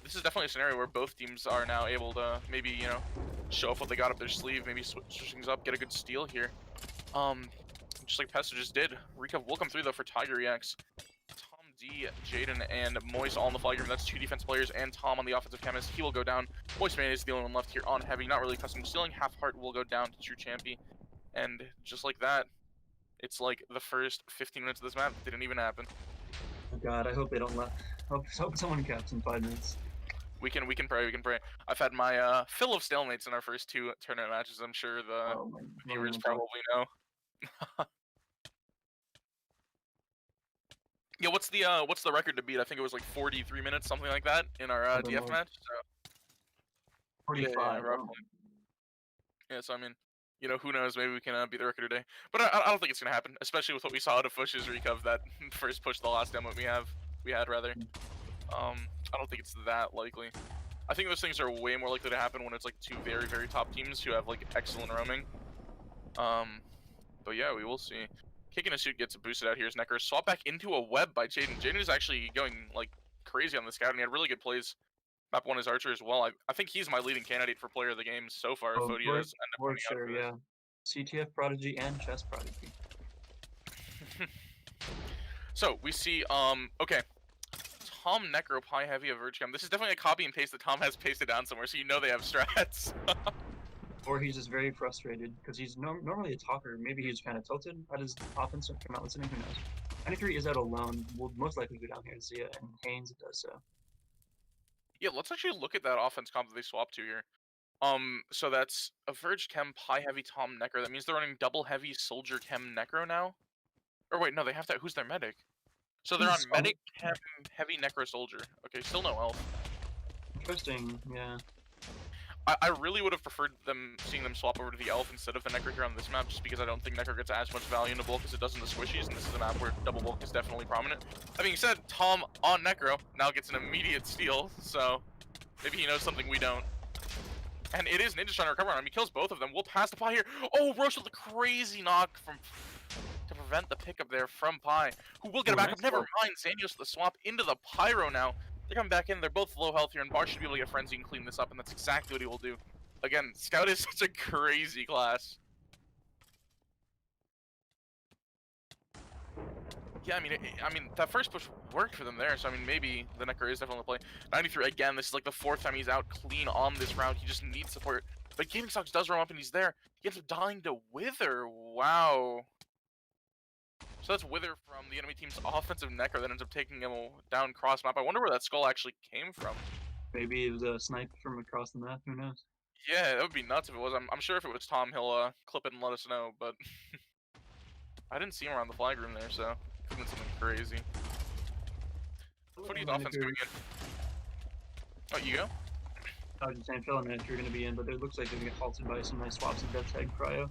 This is definitely a scenario where both teams are now able to maybe, you know, show off what they got up their sleeve, maybe switch things up, get a good steal here. Just like Pesto just did. Recov will come through though for Tiger EX. Tom D, Jaden, and Moist all in the flag room. That's 2 defense players and Tom on the offensive chemist. He will go down. Moist Man is the only one left here on heavy. Not really custom stealing. Half Heart will go down to True Champy. And just like that, it's like the first 15 minutes of this map didn't even happen. Oh god, I hope they don't let... Hope someone caps in 5 minutes. We can pray, we can pray. I've had my fill of stalemates in our first 2 tournament matches. I'm sure the viewers probably know. Yeah, what's the record to beat? I think it was like 43 minutes, something like that, in our DF match. So. 45. Yeah, roughly. Yeah, so I mean, you know, who knows? Maybe we can beat the record today. But I don't think it's gonna happen, especially with what we saw out of Fush's Recov that first push, the last demo we had rather. I don't think it's that likely. I think those things are way more likely to happen when it's like 2 very top teams who have like excellent roaming. But yeah, we will see. Kicking a suit gets boosted out here as Necro. Swap back into a web by Jaden. Jaden is actually going like crazy on the scout, and he had really good plays. Map 1 is Archer as well. I think he's my leading candidate for player of the game so far. Fotia is for sure, yeah. CTF Prodigy and Chess Prodigy. So we see okay. Tom Necro Pi Heavy of Verge Chem. This is definitely a copy and paste that Tom has pasted down somewhere, so you know they have strats. Or he's just very frustrated because he's normally a talker. Maybe he's kind of tilted at his offense and come out listening. Who knows? 93 is out alone. Will most likely go down here to Zia, and Haynes does so. Yeah, let's actually look at that offense comp that they swapped to here. So that's a Verge Chem Pi Heavy Tom Necro. That means they're running double heavy Soldier Chem Necro now. Or wait, no, they have to. Who's their medic? So they're on medic Chem Heavy Necro Soldier. Okay, still no elf. Interesting. Yeah. I really would have preferred seeing them swap over to the elf instead of the Necro here on this map, just because I don't think Necro gets as much value in the bulk as it does in the squishies, and this is a map where double bulk is definitely prominent. That being said, Tom on Necro now gets an immediate steal, so maybe he knows something we don't. And it is Ninja trying to recover on him. He kills both of them. We'll pass the Pi here. Oh, Roche with a crazy knock to prevent the pickup there from Pi, who will get a backup. Never mind, Xanios the swap into the Pyro now. They're coming back in. They're both low health here, and Bar should be able to get Frenzy and clean this up, and that's exactly what he will do. Again, Scout is such a crazy class. Yeah, I mean, that first push worked for them there, so I mean, maybe the Necro is definitely the play. 93 again. This is like the 4th time he's out clean on this round. He just needs support. But Gaming Stocks does roam up and he's there. He ends up dying to Wither. Wow. So that's Wither from the enemy team's offensive Necro that ends up taking him down cross map. I wonder where that skull actually came from. Maybe it was a snipe from across the map. Who knows? Yeah, that would be nuts if it was. I'm sure if it was Tom, he'll clip it and let us know. But I didn't see him around the flag room there, so it could have been something crazy. Fotia's offense coming in. Oh, you go? I was just saying, Phil and Andrew are going to be in, but it looks like they're going to get halted by some nice swaps of death tag cryo.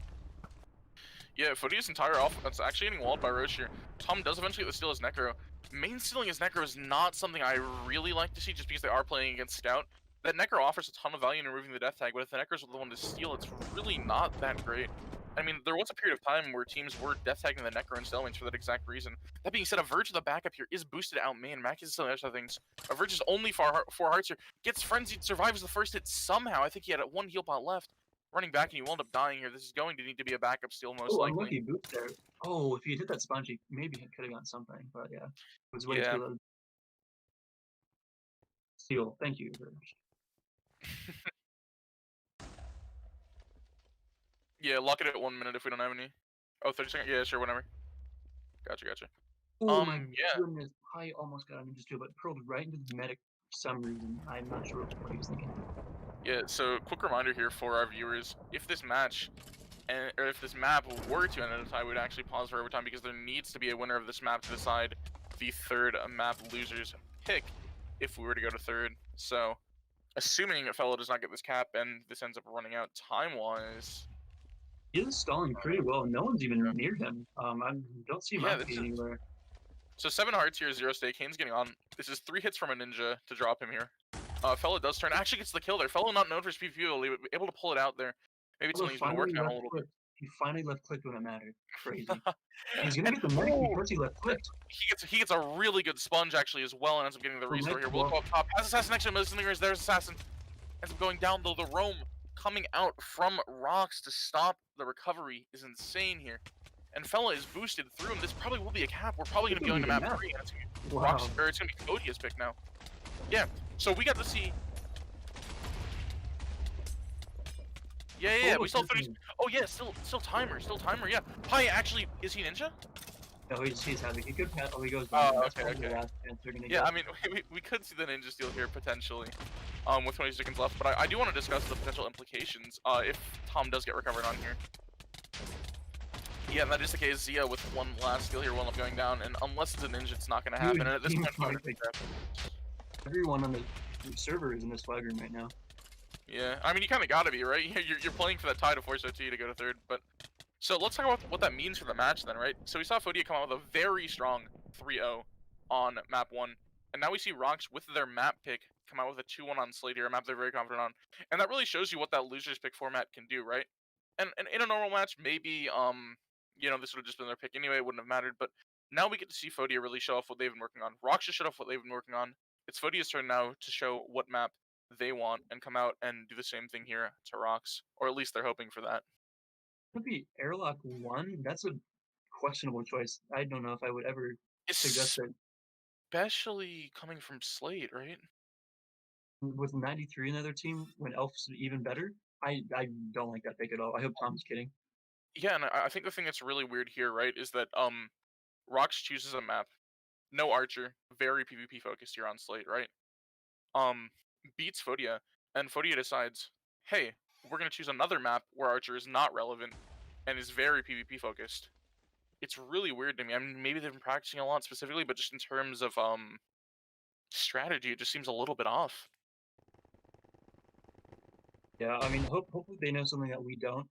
Yeah, Fotia's entire offense actually getting walled by Roche here. Tom does eventually get the steal his Necro. Main stealing his Necro is not something I really like to see just because they are playing against Scout. That Necro offers a ton of value in removing the death tag, but if the Necro's the one to steal, it's really not that great. I mean, there was a period of time where teams were death tagging the Necro in stalements for that exact reason. That being said, a Verge of the backup here is boosted out main. Mac is still the other things. A Verge is only 4 hearts here. Gets frenzied, survives the first hit somehow. I think he had 1 heal pot left. Running back and he will end up dying here. This is going to need to be a backup steal most likely. Unlucky boost there. Oh, if he hit that sponge, he maybe could have gotten something, but yeah. It was way too low. Steal. Thank you, Verge. Yeah, lock it at 1 minute if we don't have any. Oh, 30 seconds? Yeah, sure, whatever. Gotcha. Oh my goodness. I almost got a ninja steal, but curled right into the medic for some reason. I'm not sure what he was thinking. Yeah, so quick reminder here for our viewers, if this match, or if this map were to end in a tie, we'd actually pause for overtime because there needs to be a winner of this map to decide the 3rd map loser's pick if we were to go to 3rd. So, assuming a fellow does not get this cap and this ends up running out time-wise... He is stalling pretty well. No one's even near him. I don't see Maki anywhere. So 7 hearts here, 0 stake. Kane's getting on. This is 3 hits from a ninja to drop him here. Fellow does turn. Actually gets the kill there. Fellow not known for his PvP, able to pull it out there. Maybe it's something he's been working on a little bit. He finally left clicked when it mattered. Crazy. He's gonna get the medic because he left clicked. He gets a really good sponge actually as well and ends up getting the restore here. We'll go up top. Has Assassin next to him. There's Assassin. Ends up going down though. The roam coming out from Rox to stop the recovery is insane here. And Fella is boosted through, and this probably will be a cap. We're probably going to be going to map 3, and it's going to be Fotia's pick now. Yeah, so we got to see... Yeah, we still finished... Oh yeah, still timer, yeah. Hi, actually, is he ninja? No, he's having a good path. Oh, he goes back. Okay. Yeah, I mean, we could see the ninja steal here, potentially. With 20 seconds left, but I do want to discuss the potential implications if Tom does get recovered on here. Yeah, that is the case. Zia with 1 last steal here will end up going down, and unless it's a ninja, it's not going to happen. And at this point, everyone on the server is in this flag room right now. Yeah, I mean, you kind of got to be, right? You're playing for that tie to force OT to go to 3rd, but... So let's talk about what that means for the match then, right? So we saw Fotia come out with a very strong 3-0 on map 1, and now we see Rox with their map pick come out with a 2-1 on Slate here, a map they're very confident on. And that really shows you what that loser's pick format can do, right? And in a normal match, maybe, you know, this would have just been their pick anyway, it wouldn't have mattered, but now we get to see Fotia really show off what they've been working on. Rox just showed off what they've been working on. It's Fotia's turn now to show what map they want and come out and do the same thing here to Rox, or at least they're hoping for that. Could be Airlock 1? That's a questionable choice. I don't know if I would ever suggest it. Especially coming from Slate, right? With 93 in the other team, when Elf's even better, I don't like that pick at all. I hope Tom's kidding. Yeah, and I think the thing that's really weird here, right, is that Rox chooses a map, no Archer, very PvP focused here on Slate, right? Beats Fotia, and Fotia decides, hey, we're going to choose another map where Archer is not relevant and is very PvP focused. It's really weird to me. I mean, maybe they've been practicing a lot specifically, but just in terms of strategy, it just seems a little bit off. Yeah, I mean, hopefully they know something that we don't,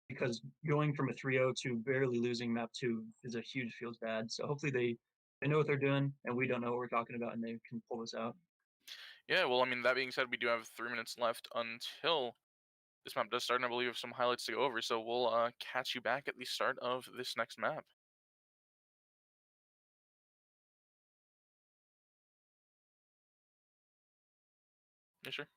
because going from a 3-0 to barely losing map 2 is a huge feels bad. So hopefully they know what they're doing, and we don't know what we're talking about, and they can pull us out. Yeah, well, I mean, that being said, we do have 3 minutes left until this map does start, and I believe we have some highlights to go over, so we'll catch you back at the start of this next map. Yeah, sure.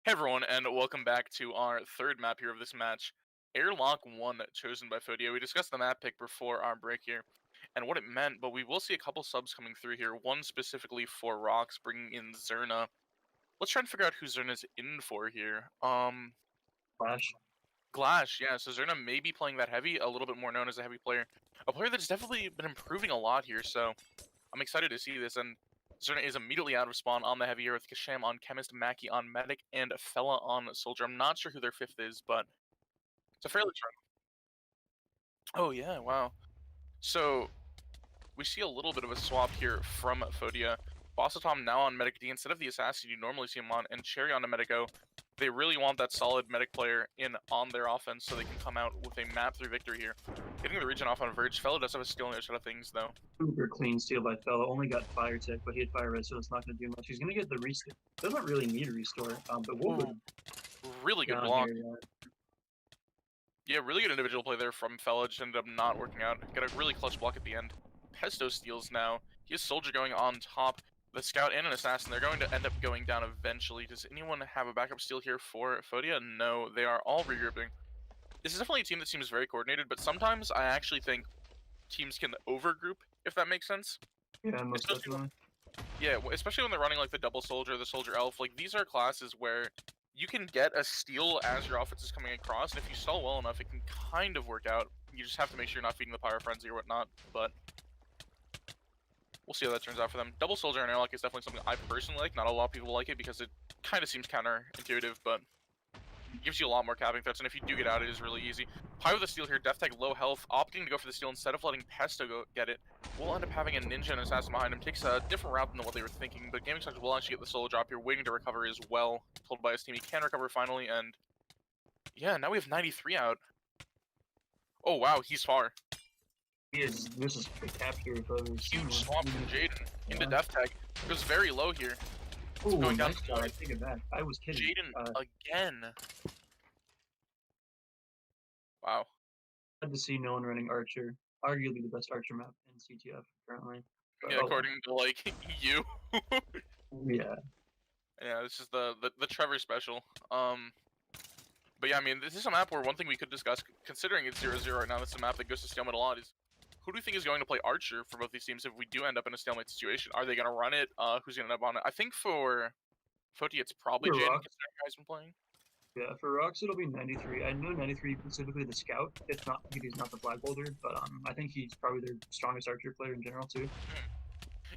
Hey everyone, and welcome back to our third map here of this match, Airlock 1, chosen by Fotia. We discussed the map pick before our break here, and what it meant, but we will see a couple subs coming through here, one specifically for Rox, bringing in Zerna. Let's try and figure out who Zerna's in for here. Flash. Glash, yeah, so Zerna may be playing that heavy, a little bit more known as a heavy player. A player that's definitely been improving a lot here, so I'm excited to see this, and Zerna is immediately out of spawn on the heavy here with Kasham on Chemist, Mackie on Medic, and Fella on Soldier. I'm not sure who their fifth is, but it's a fairly strong. Oh yeah, wow. So we see a little bit of a swap here from Fotia. Bossatom now on Medic D instead of the assassin you normally see him on, and Cherry on the Medico. They really want that solid Medic player in on their offense so they can come out with a map 3 victory here. Getting the region off on Verge. Fella does have a steal on the other side of things though. Super clean steal by Fella. Only got fire tech, but he had fire red, so it's not going to do much. He's going to get the restore. Doesn't really need a restore, but we'll Really good down block. here, Yeah, really good individual play there from Fella, just ended up not working out. Got a really clutch block at the end. Pesto steals now. He has Soldier going on top. The Scout and an Assassin, they're going to end up going down eventually. Does anyone have a backup steal here for Fotia? No, they are all regrouping. This is definitely a team that seems very coordinated, but sometimes I actually think teams can overgroup, if that makes sense. Yeah, most definitely. Yeah, especially when they're running like the double Soldier, the Soldier Elf. Like, these are classes where you can get a steal as your offense is coming across, and if you stall well enough, it can kind of work out. You just have to make sure you're not feeding the Pyro Frenzy or whatnot, but we'll see how that turns out for them. Double Soldier and Airlock is definitely something I personally like. Not a lot of people like it because it kind of seems counterintuitive, but it gives you a lot more capping threats, and if you do get out, it is really easy. Pyro with the steal here, Death Tag low health, opting to go for the steal instead of letting Pesto go get it. We'll end up having a Ninja and Assassin behind him. Takes a different route than what they were thinking, but Gaming Stocks will actually get the solo drop here, waiting to recover as well. Told by his team he can recover finally, and yeah, now we have 93 out. Oh wow, he's far. This is a capture if I've ever seen Huge one. swap from Jaden into Yeah. Death Tag. It was very low here. Ooh, going down nice the shot. line. I take it back. I was kidding. Jaden again. Wow. Glad to see no one running Archer. Arguably the best Archer map in CTF currently. But, Yeah, according to like you. Yeah. Yeah, this is the Trevor special. But yeah, I mean, this is a map where one thing we could discuss, considering it's 0-0 right now, this is a map that goes to stalemate a lot, is who do you think is going to play Archer for both these teams if we do end up in a stalemate situation? Are they going to run it? Who's going to end up on it? I think for Fotia, it's probably For Jaden, Rox. considering how he's been playing. Yeah, for Rox it'll be 93. I know 93 specifically the scout. It's not because he's not the flag holder, but I think he's probably their strongest Archer player in general too.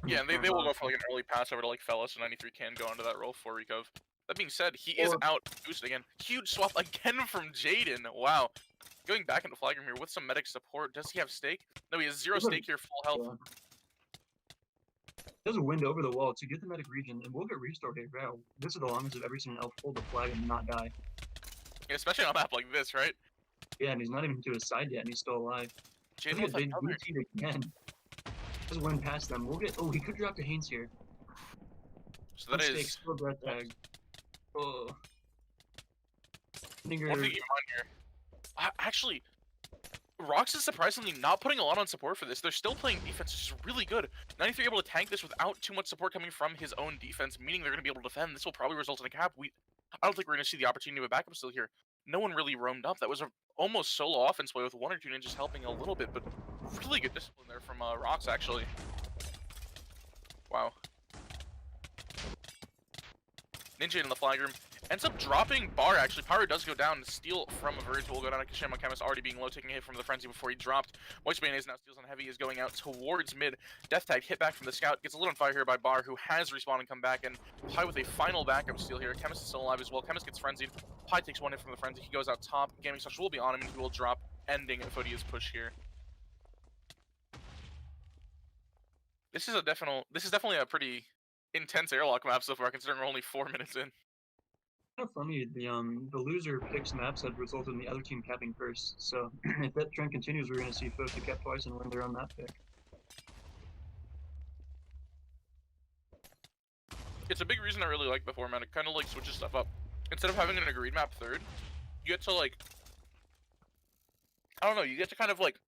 Yeah, and they will go for like an early pass over to like Fella, so 93 can go into that role for Recov. That being said, he is out boosted again. Huge swap again from Jaden. Wow. Going back into flag room here with some medic support. Does he have stake? No, he has 0 stake here, full health. There's a wind over the wall to get the medic region, and we'll get restored here. Wow, this is the longest I've ever seen an elf hold the flag and not die. Yeah, especially on a map like this, right? Yeah, and he's not even to his side yet, and he's still alive. Jaden Look with at they another. DT'd again. Just win past them. We'll get. Oh, he could drop to Haynes here. So that Mistake, is still breath tag. Oh. one thing to keep in mind here. Actually, Rox is surprisingly not putting a lot on support for this. They're still playing defense, which is really good. 93 able to tank this without too much support coming from his own defense, meaning they're going to be able to defend. This will probably result in a cap. I don't think we're going to see the opportunity of a backup still here. No one really roamed up. That was a almost solo offense play with 1 or 2 ninjas helping a little bit, but really good discipline there from Rox, actually. Wow. Ninja in the flag room. Ends up dropping Bar, actually. Pyro does go down. Steal from Verge will go down to Kashima. Chemist already being low, taking a hit from the Frenzy before he dropped. Moist Mayonnaise now steals on Heavy, is going out towards mid. Death Tag hit back from the Scout. Gets a little on fire here by Bar, who has respawned and come back. And Pi with a final backup steal here. Chemist is still alive as well. Chemist gets Frenzied. Pi takes 1 hit from the Frenzy. He goes out top. Gaming Social will be on him, and he will drop, ending Fotia's push here. This is definitely a pretty intense airlock map so far, considering we're only 4 minutes in. Kind of funny, the loser picks maps that resulted in the other team capping first. So if that trend continues, we're going to see Fotia cap twice and win their own map pick. It's a big reason I really like the format. It kind of like switches stuff up. Instead of having an agreed map third, you get to like, I don't know, you get to kind of like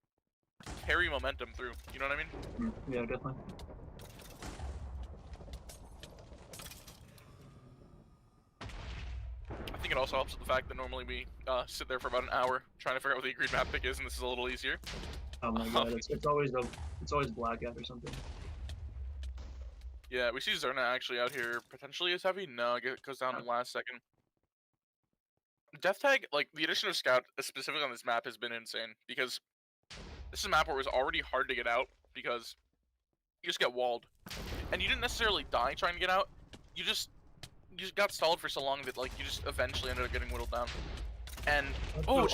carry momentum through. You know what I mean? Yeah, definitely. think it also helps with the fact that normally we sit there for about an hour trying to figure out what the agreed map pick is, and this is a little easier. Oh my god, it's always blackout or something. Yeah, we see Zerna actually out here potentially as heavy. No, it goes down in the last second. Death Tag, like the addition of Scout specifically on this map has been insane because this is a map where it was already hard to get out because you just get walled, and you didn't necessarily die trying to get out. You just got stalled for so long that like you just eventually ended up getting whittled down. And oh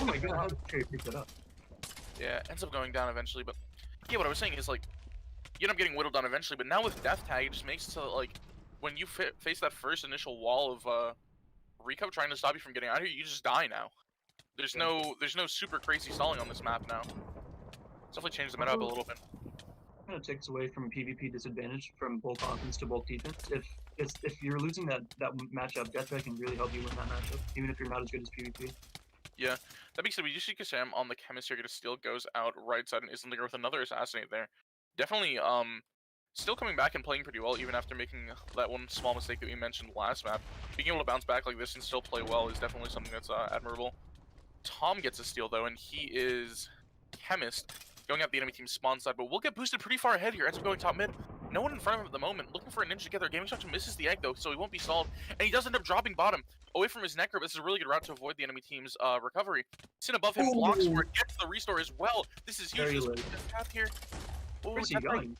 my god, how did Cherry pick that up? Yeah, ends up going down eventually. But yeah, what I was saying is like you end up getting whittled down eventually. But now with Death Tag, it just makes it so that, like when you face that first initial wall of Rico trying to stop you from getting out here, you just die now. There's no super crazy stalling on this map now. It's definitely changed the meta up a little bit. Kind of takes away from PvP disadvantage from bulk offense to bulk defense. If you're losing that matchup, Death Tag can really help you win that matchup, even if you're not as good as PvP. Yeah, that being said, we do see Kassam on the chemist here. Gonna steal, goes out right side, and is linger with another assassinate there. Definitely still coming back and playing pretty well, even after making that one small mistake that we mentioned last map. Being able to bounce back like this and still play well is definitely something that's admirable. Tom gets a steal though, and he is chemist going out the enemy team's spawn side, but we'll get boosted pretty far ahead here. Ends up going top mid. No one in front of him at the moment. Looking for a ninja together. Gaming Structure misses the egg though, so he won't be stalled, and he does end up dropping bottom away from his necro. This is a really good route to avoid the enemy team's recovery. Sin above him blocks where it gets the restore as well. This is huge. Path here. Where's he going?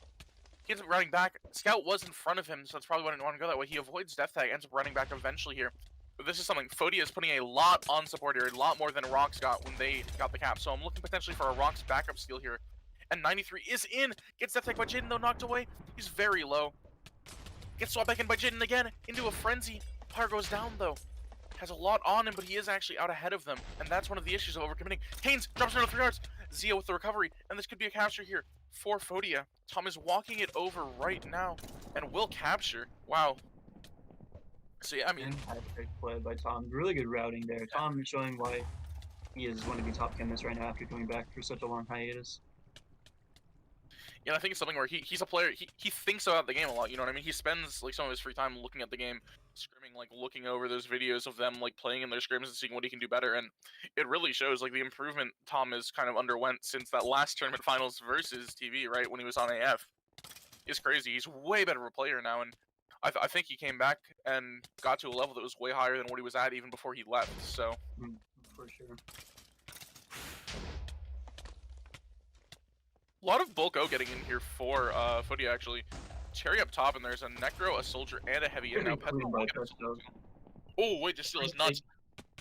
He ends up running back. Scout was in front of him, so that's probably why I didn't want to go that way. He avoids Death Tag, ends up running back eventually here. But this is something Fotia is putting a lot on support here, a lot more than Rox got when they got the cap. So I'm looking potentially for a Rox backup steal here. And 93 is in. Gets Death Tag by Jaden though, knocked away. He's very low. Gets swapped back in by Jaden again into a frenzy. Pyre goes down though. Has a lot on him, but he is actually out ahead of them. And that's one of the issues of overcommitting. Haynes drops another 3 yards. Zia with the recovery. And this could be a capture here for Fotia. Tom is walking it over right now and will capture. Wow. So yeah, I mean, fantastic play by Tom. Really good routing there. Tom showing why he is one of the top chemists right now after coming back for such a long hiatus. Yeah, I think it's something where he's a player, he thinks about the game a lot, you know what I mean? He spends like some of his free time looking at the game, scrimming, like looking over those videos of them like playing in their scrims and seeing what he can do better, and it really shows like the improvement Tom has kind of underwent since that last tournament finals versus TV, right, when he was on AF. It's crazy. He's way better of a player now, and I think he came back and got to a level that was way higher than what he was at even before he left, so. For sure. A lot of bulk O getting in here for Fotia actually. Cherry up top, and there's a Necro, a Soldier, and a Heavy in now. Oh wait, this steal is nuts.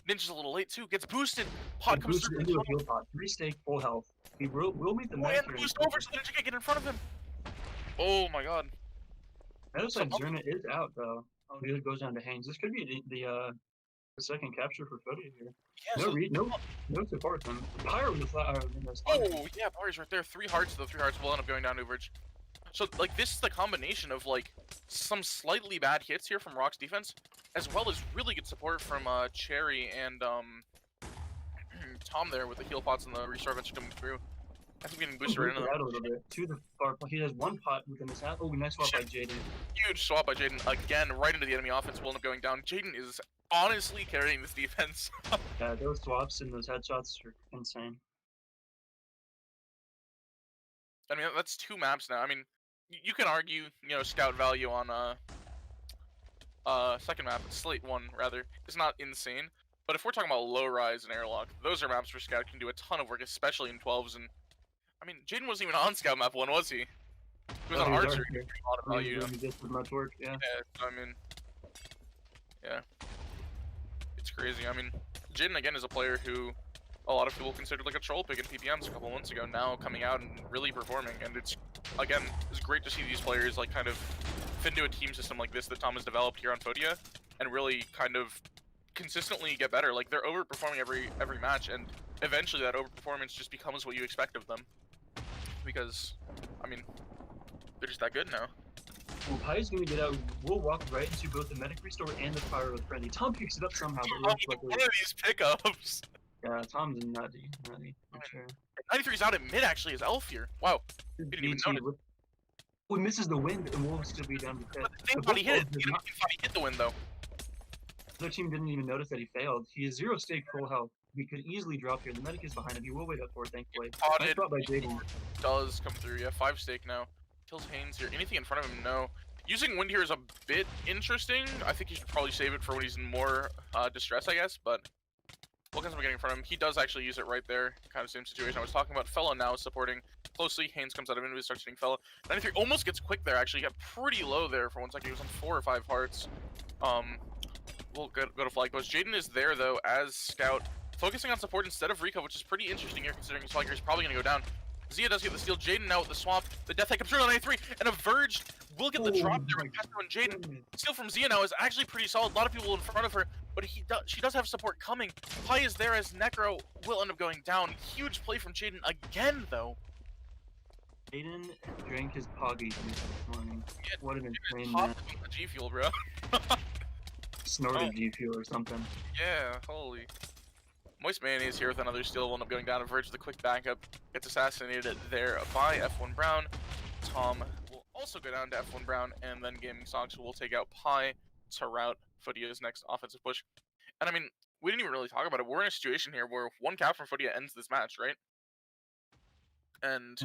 Ninja's a little late too. Gets boosted. Pot comes through. Into a heal pot. 3 stake, full health. He will meet the match. And boost over so the Ninja can get in front of him. Oh my god. That looks like Zerna is out though. Oh, he goes down to Haynes. This could be the second capture for Fotia here. Yeah, no support from Pyre with the flat. Oh yeah, Pyre's right there. 3 hearts. The 3 hearts will end up going down to Verge. So like this is the combination of like some slightly bad hits here from Rock's defense, as well as really good support from Cherry and Tom there with the heal pots and the restore events coming through. I think getting boosted right into a little bit to the far. He has 1 pot within his hat. Oh, nice swap by Jaden. Huge swap by Jaden again, right into the enemy offense. Will end up going down. Jaden is honestly carrying this defense. Yeah, those swaps and those headshots are insane. I mean, that's 2 maps now. I mean, you can argue, you know, scout value on second map, Slate 1 rather, is not insane. But if we're talking about Lowrise and Airlock, those are maps where scout can do a ton of work, especially in 12s. And I mean, Jaden wasn't even on scout map 1, was he? He was on archer. He did much work, yeah. Yeah, I mean, yeah, it's crazy. I mean, Jaden again is a player who a lot of people considered like a troll pick in PPMs a couple months ago, now coming out and really performing, and it's great to see these players like kind of fit into a team system like this that Tom has developed here on Fotia, and really kind of consistently get better. Like they're overperforming every match, and eventually that overperformance just becomes what you expect of them, because I mean they're just that good now. Well, Pai's gonna get out. We'll walk right into both the medic restore and the fire with Freddy. Tom picks it up somehow, but one of these pickups. Yeah, Tom's nutty for sure. 93's out at mid actually, is Elf here. Wow. Didn't even notice. Oh, he misses the wind and will still be down to 10. He thought he hit it. He thought he hit the wind though. The other team didn't even notice that he failed. He is 0 stake full health. He could easily drop here. The medic is behind him. He will wait up for it, thankfully. Nice Spotted. spot by Jaden. Does come through. Yeah, 5 stake now. Kills Haynes here. Anything in front of him? No. Using wind here is a bit interesting. I think he should probably save it for when he's in more distress, I guess. But what ends up getting in front of him? He does actually use it right there. Kind of same situation I was talking about. Fella now supporting closely. Haynes comes out of invis, starts hitting Fella. 93 almost gets quick there. Actually, he got pretty low there for 1 second. He was on 4 or 5 hearts. We'll go to flag post. Jaden is there though as scout, focusing on support instead of Rico, which is pretty interesting here considering his flanker is probably gonna go down. Zia does get the steal. Jaden now with the swamp. The death hit comes through on 93, and a Verge will get the drop there with Pesto and Jaden. Steal from Zia now is actually pretty solid. A lot of people in front of her, but she does have support coming. Pi is there as Necro will end up going down. Huge play from Jaden again though. Jaden drank his Poggy juice this morning. Yeah, What an insane Hop man. on the G Fuel, bro. Snorted G Fuel or something. Yeah, holy. Moist Mayonnaise here with another steal will end up going down. Verge the quick backup. Gets assassinated there by F1 Brown. Tom will also go down to F1 Brown, and then Gaming Socks will take out Pi to route Fotia's next offensive push. And I mean, we didn't even really talk about it. We're in a situation here where 1 cap from Fotia ends this match, right? And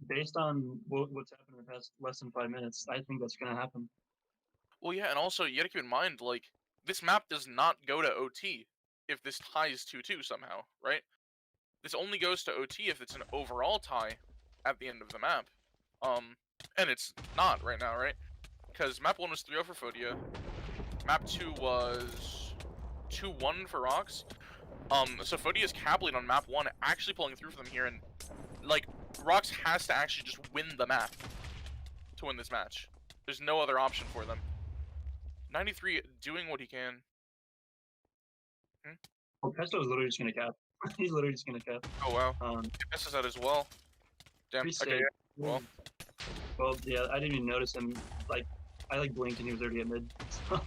based on what's happened in the past less than 5 minutes, I think that's going to happen. well, yeah, and also you gotta keep in mind, like, this map does not go to OT if this ties 2-2 somehow, right? This only goes to OT if it's an overall tie at the end of the map. And it's not right now, right? Because map 1 was 3-0 for Fotia. Map 2 was 2-1 for Rox. So Fotia's cap lead on map 1 actually pulling through for them here, and like Rox has to actually just win the map to win this match. There's no other option for them. 93 doing what he can. Well, Pesto is literally just going to cap. He's literally just going to cap. Oh wow. This is out as well. Damn. Pretty Okay. safe. Yeah. Well, yeah, I didn't even notice him. Like, I blinked and he was already at mid. So.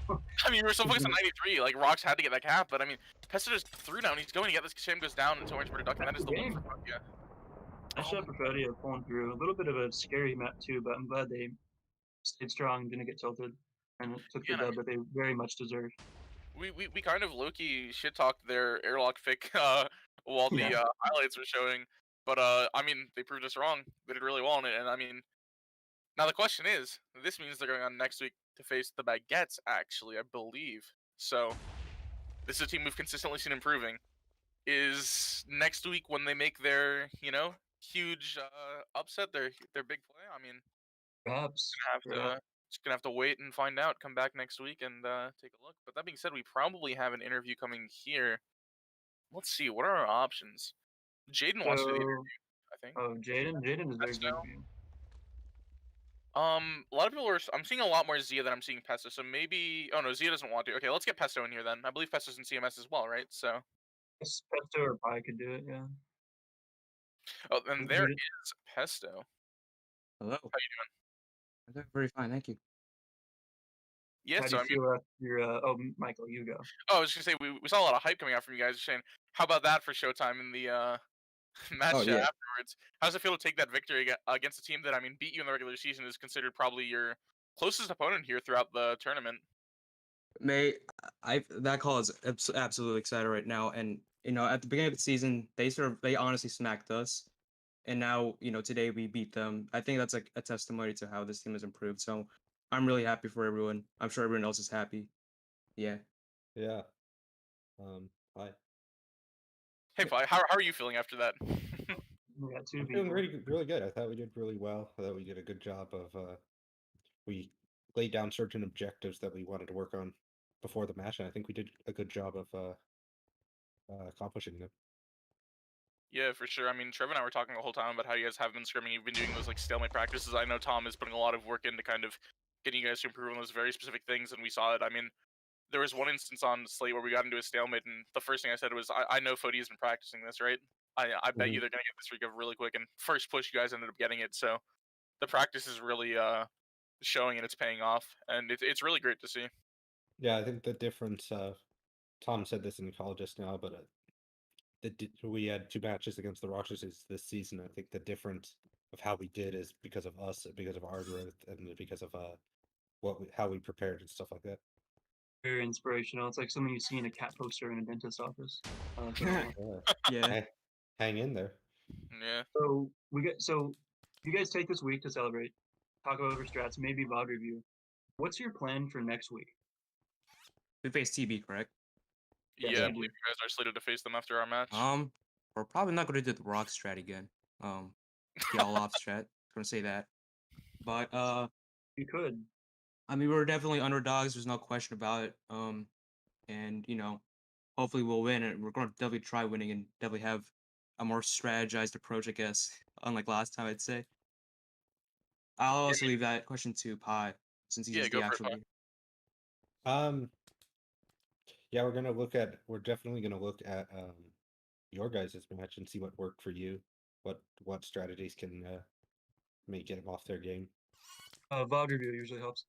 I mean, we were so focused on 93. Like Rox had to get that cap, but I mean, Pesto just threw down. He's going to get this. Sham goes down until Orange Duck, and that is the win for Fotia. I shot for Fotia pulling through. A little bit of a scary map too, but I'm glad they stayed strong, didn't get tilted, and it took the dub that they very much deserved. We kind of low-key shit-talked their Airlock fic while the highlights were showing, but I mean, they proved us wrong. They did really well on it, and I mean, now the question is, this means they're going on next week to face the Baguettes, actually, I believe. So, this is a team we've consistently seen improving. Is next week when they make their, you know, huge upset, their big play? I mean, perhaps just gonna have to wait and find out. Come back next week and take a look. But that being said, we probably have an interview coming here. Let's see, what are our options? Jaden wants to do the interview, I think. Oh, Jaden is very good. A lot of people are. I'm seeing a lot more Zia than I'm seeing Pesto. So maybe. Oh no, Zia doesn't want to. Okay, let's get Pesto in here then. I believe Pesto's in CMS as well, right? So. Pesto or Pi could do it, yeah. Oh, and there is Pesto. Hello. How you doing? I'm doing very fine, thank you. Yeah, so I mean, Michael, you go. Oh, I was gonna say we saw a lot of hype coming out from you guys saying, how about that for Showtime in the match afterwards? How does it feel to take that victory against a team that, I mean, beat you in the regular season, is considered probably your closest opponent here throughout the tournament? That call is absolutely excited right now, and you know, at the beginning of the season, they honestly smacked us, and now, you know, today we beat them. I think that's like a testimony to how this team has improved. So I'm really happy for everyone. I'm sure everyone else is happy. Yeah. Yeah. Hi. Hey, Fi, how are you feeling after that? I'm feeling really good. I thought we did really well. I thought we did a good job of we laid down certain objectives that we wanted to work on before the match, and I think we did a good job of accomplishing them. Yeah, for sure. I mean, Trev and I were talking the whole time about how you guys have been scrimming. You've been doing those like stalemate practices. I know Tom is putting a lot of work into kind of getting you guys to improve on those very specific things, and we saw it. I mean, there was one instance on Slate where we got into a stalemate, and the first thing I said was, I know Fotia has been practicing this, right? I bet you they're going to get this recover really quick, and first push, you guys ended up getting it, so the practice is really showing and it's paying off, and it's really great to see. Yeah, I think the difference, Tom said this in the call just now, but we had 2 matches against the Roxerces this season. I think the difference of how we did is because of us, because of our growth, and because of how we prepared and stuff like that. Very inspirational. It's like something you see in a cat poster in a dentist's office. I like that a lot. Yeah. Yeah. Hang in there. Yeah. So you guys take this week to celebrate, talk about our strats, maybe VOD review. What's your plan for next week? We face TB, correct? Yes, Yeah, I we believe do. you guys are slated to face them after our match. We're probably not gonna do the rock strat again. The all off strat. Gonna say that. But You could. I mean, we're definitely underdogs. There's no question about it. And hopefully we'll win, and we're gonna definitely try winning and definitely have a more strategized approach, I guess. Unlike last time, I'd say. I'll also leave that question to Pi, since he's Yeah, go the for it, actual Pi. leader. Yeah, we're definitely gonna look at your guys' match and see what worked for you. What strategies can get them off their game. VOD review usually helps.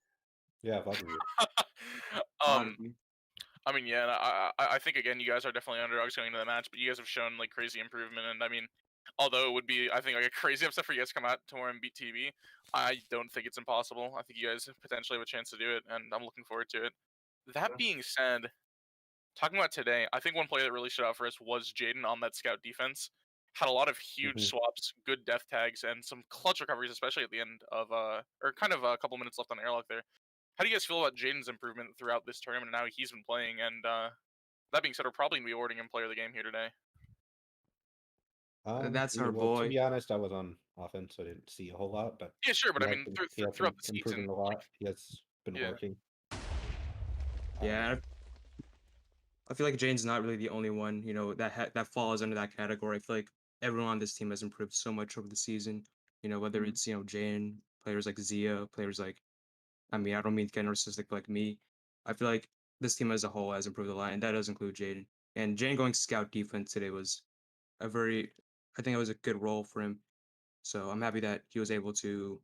Yeah, VOD review. um, I mean, yeah, I think again, you guys are definitely underdogs going into the match, but you guys have shown like crazy improvement, and I mean, although it would be, I think, like a crazy upset for you guys to come out tomorrow and beat TB, I don't think it's impossible. I think you guys potentially have a chance to do it, and I'm looking forward to it. That Yeah. being said, talking about today, I think one player that really stood out for us was Jaden on that scout defense. Had a lot of huge Mhm. swaps, good death tags, and some clutch recoveries, especially at the end of or kind of a couple minutes left on Airlock there. How do you guys feel about Jaden's improvement throughout this tournament and how he's been playing? And that being said, we're probably gonna be awarding him player of the game here today. That's our Well, to boy. be honest, I was on offense, so I didn't see a whole lot, but Yeah, sure, but he I has mean, been, he has throughout been the season, improving a lot. He has been Yeah. working. Yeah, I feel like Jane's not really the only one, that falls under that category. I feel like everyone on this team has improved so much over the season. Whether Mhm. it's Jane, players like Zia, players like, I mean, I don't mean to get narcissistic like me. I feel like this team as a whole has improved a lot, and that does include Jaden. And Jane going scout defense today was I think it was a good role for him. So I'm happy that he was able to,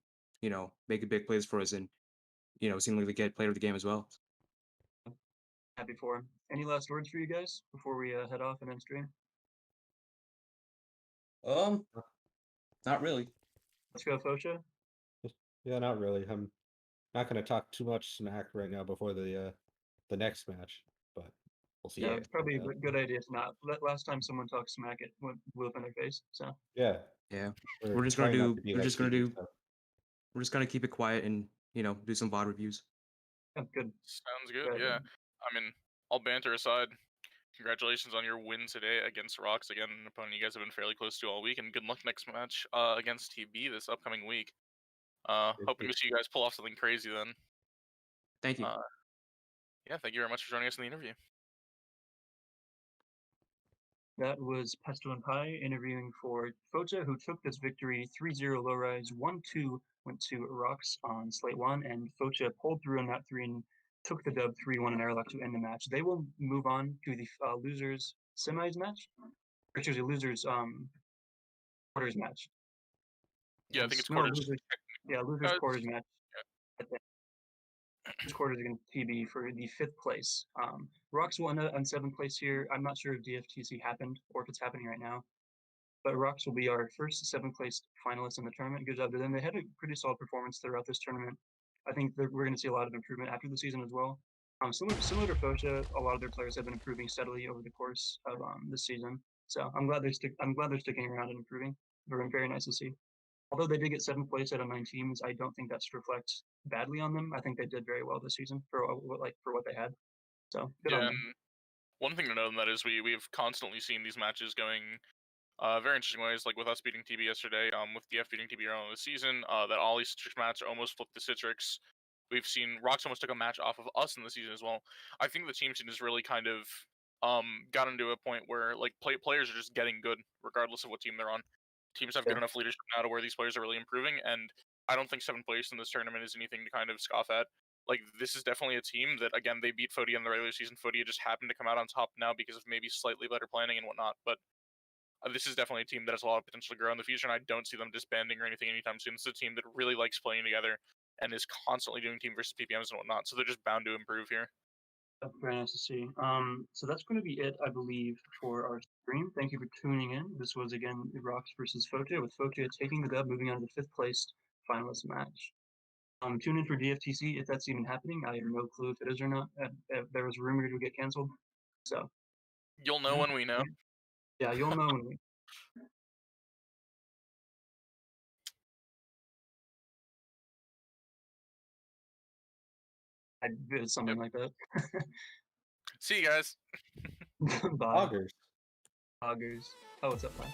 make a big plays for us and, seemingly get player of the game as well. Happy for him. Any last words for you guys before we head off and end stream? Not really. Let's go, Fotia. Yeah, not really. I'm not going to talk too much smack right now before the next match, but we'll see. Yeah, how it's probably a it good idea to not. Last time someone talked smack, it went blew up in their face. So Yeah, Yeah. we're We're just gonna trying not do to be we're like just gonna TV do stuff. we're just gonna keep it quiet and, do some VOD reviews. yeah, good. Sounds good. Good Yeah. idea. I mean, all banter aside, congratulations on your win today against Rox. Again, an opponent you guys have been fairly close to all week, and good luck next match against TB this upcoming week. Hoping to see you guys pull off something crazy then. Thank you. Yeah, thank you very much for joining us in the interview. That was Pesto and Pie interviewing for Fotia, who took this victory 3-0 Lowrise. 1-2 went to Rox on Slate 1, and Fotia pulled through on that 3 and took the dub 3-1 in Airlock to end the match. They will move on to the losers semis match, or excuse me, losers quarters match. Yeah, I think it's No, quarters. losers Uh, quarters match. Losers quarters against TB for the 5th place. Rox won on 7th place here. I'm not sure if DFTC happened or if it's happening right now. But Rox will be our first 7th place finalist in the tournament. Good job to them. They had a pretty solid performance throughout this tournament. I think that we're going to see a lot of improvement after the season as well. Similar to Fotia, a lot of their players have been improving steadily over the course of this season. So I'm glad they're sticking around and improving. Very nice to see. Although they did get 7th place out of 9 teams, I don't think that's reflects badly on them. I think they did very well this season for what they had. So good on yeah, them. and one thing to note on that is we've constantly seen these matches going very interesting ways, like with us beating TB yesterday, with DF beating TB earlier in the season, that Ollie Citrix match almost flipped the Citrix. We've seen Rox almost took a match off of us in the season as well. I think the team scene has really kind of gotten to a point where like players are just getting good regardless of what team they're on. Teams have good Yeah. enough leadership now to where these players are really improving, and I don't think 7th place in this tournament is anything to kind of scoff at. Like, this is definitely a team that, again, they beat Fotia in the regular season. Fotia just happened to come out on top now because of maybe slightly better planning and whatnot, but this is definitely a team that has a lot of potential to grow in the future, and I don't see them disbanding or anything anytime soon. This is a team that really likes playing together and is constantly doing team versus PPMs and whatnot, so they're just bound to improve here. Very nice to see. So that's going to be it, I believe, for our stream. Thank you for tuning in. This was again Rox versus Fotia, with Fotia taking the dub, moving on to the 5th place finalist match. Tune in for DFTC if that's even happening. I have no clue if it is or not. There was rumored it would get canceled, so You'll know when we know. yeah, you'll know when we. I did something like that. See you guys. Bye. Augers. Augers. Oh, what's up, man?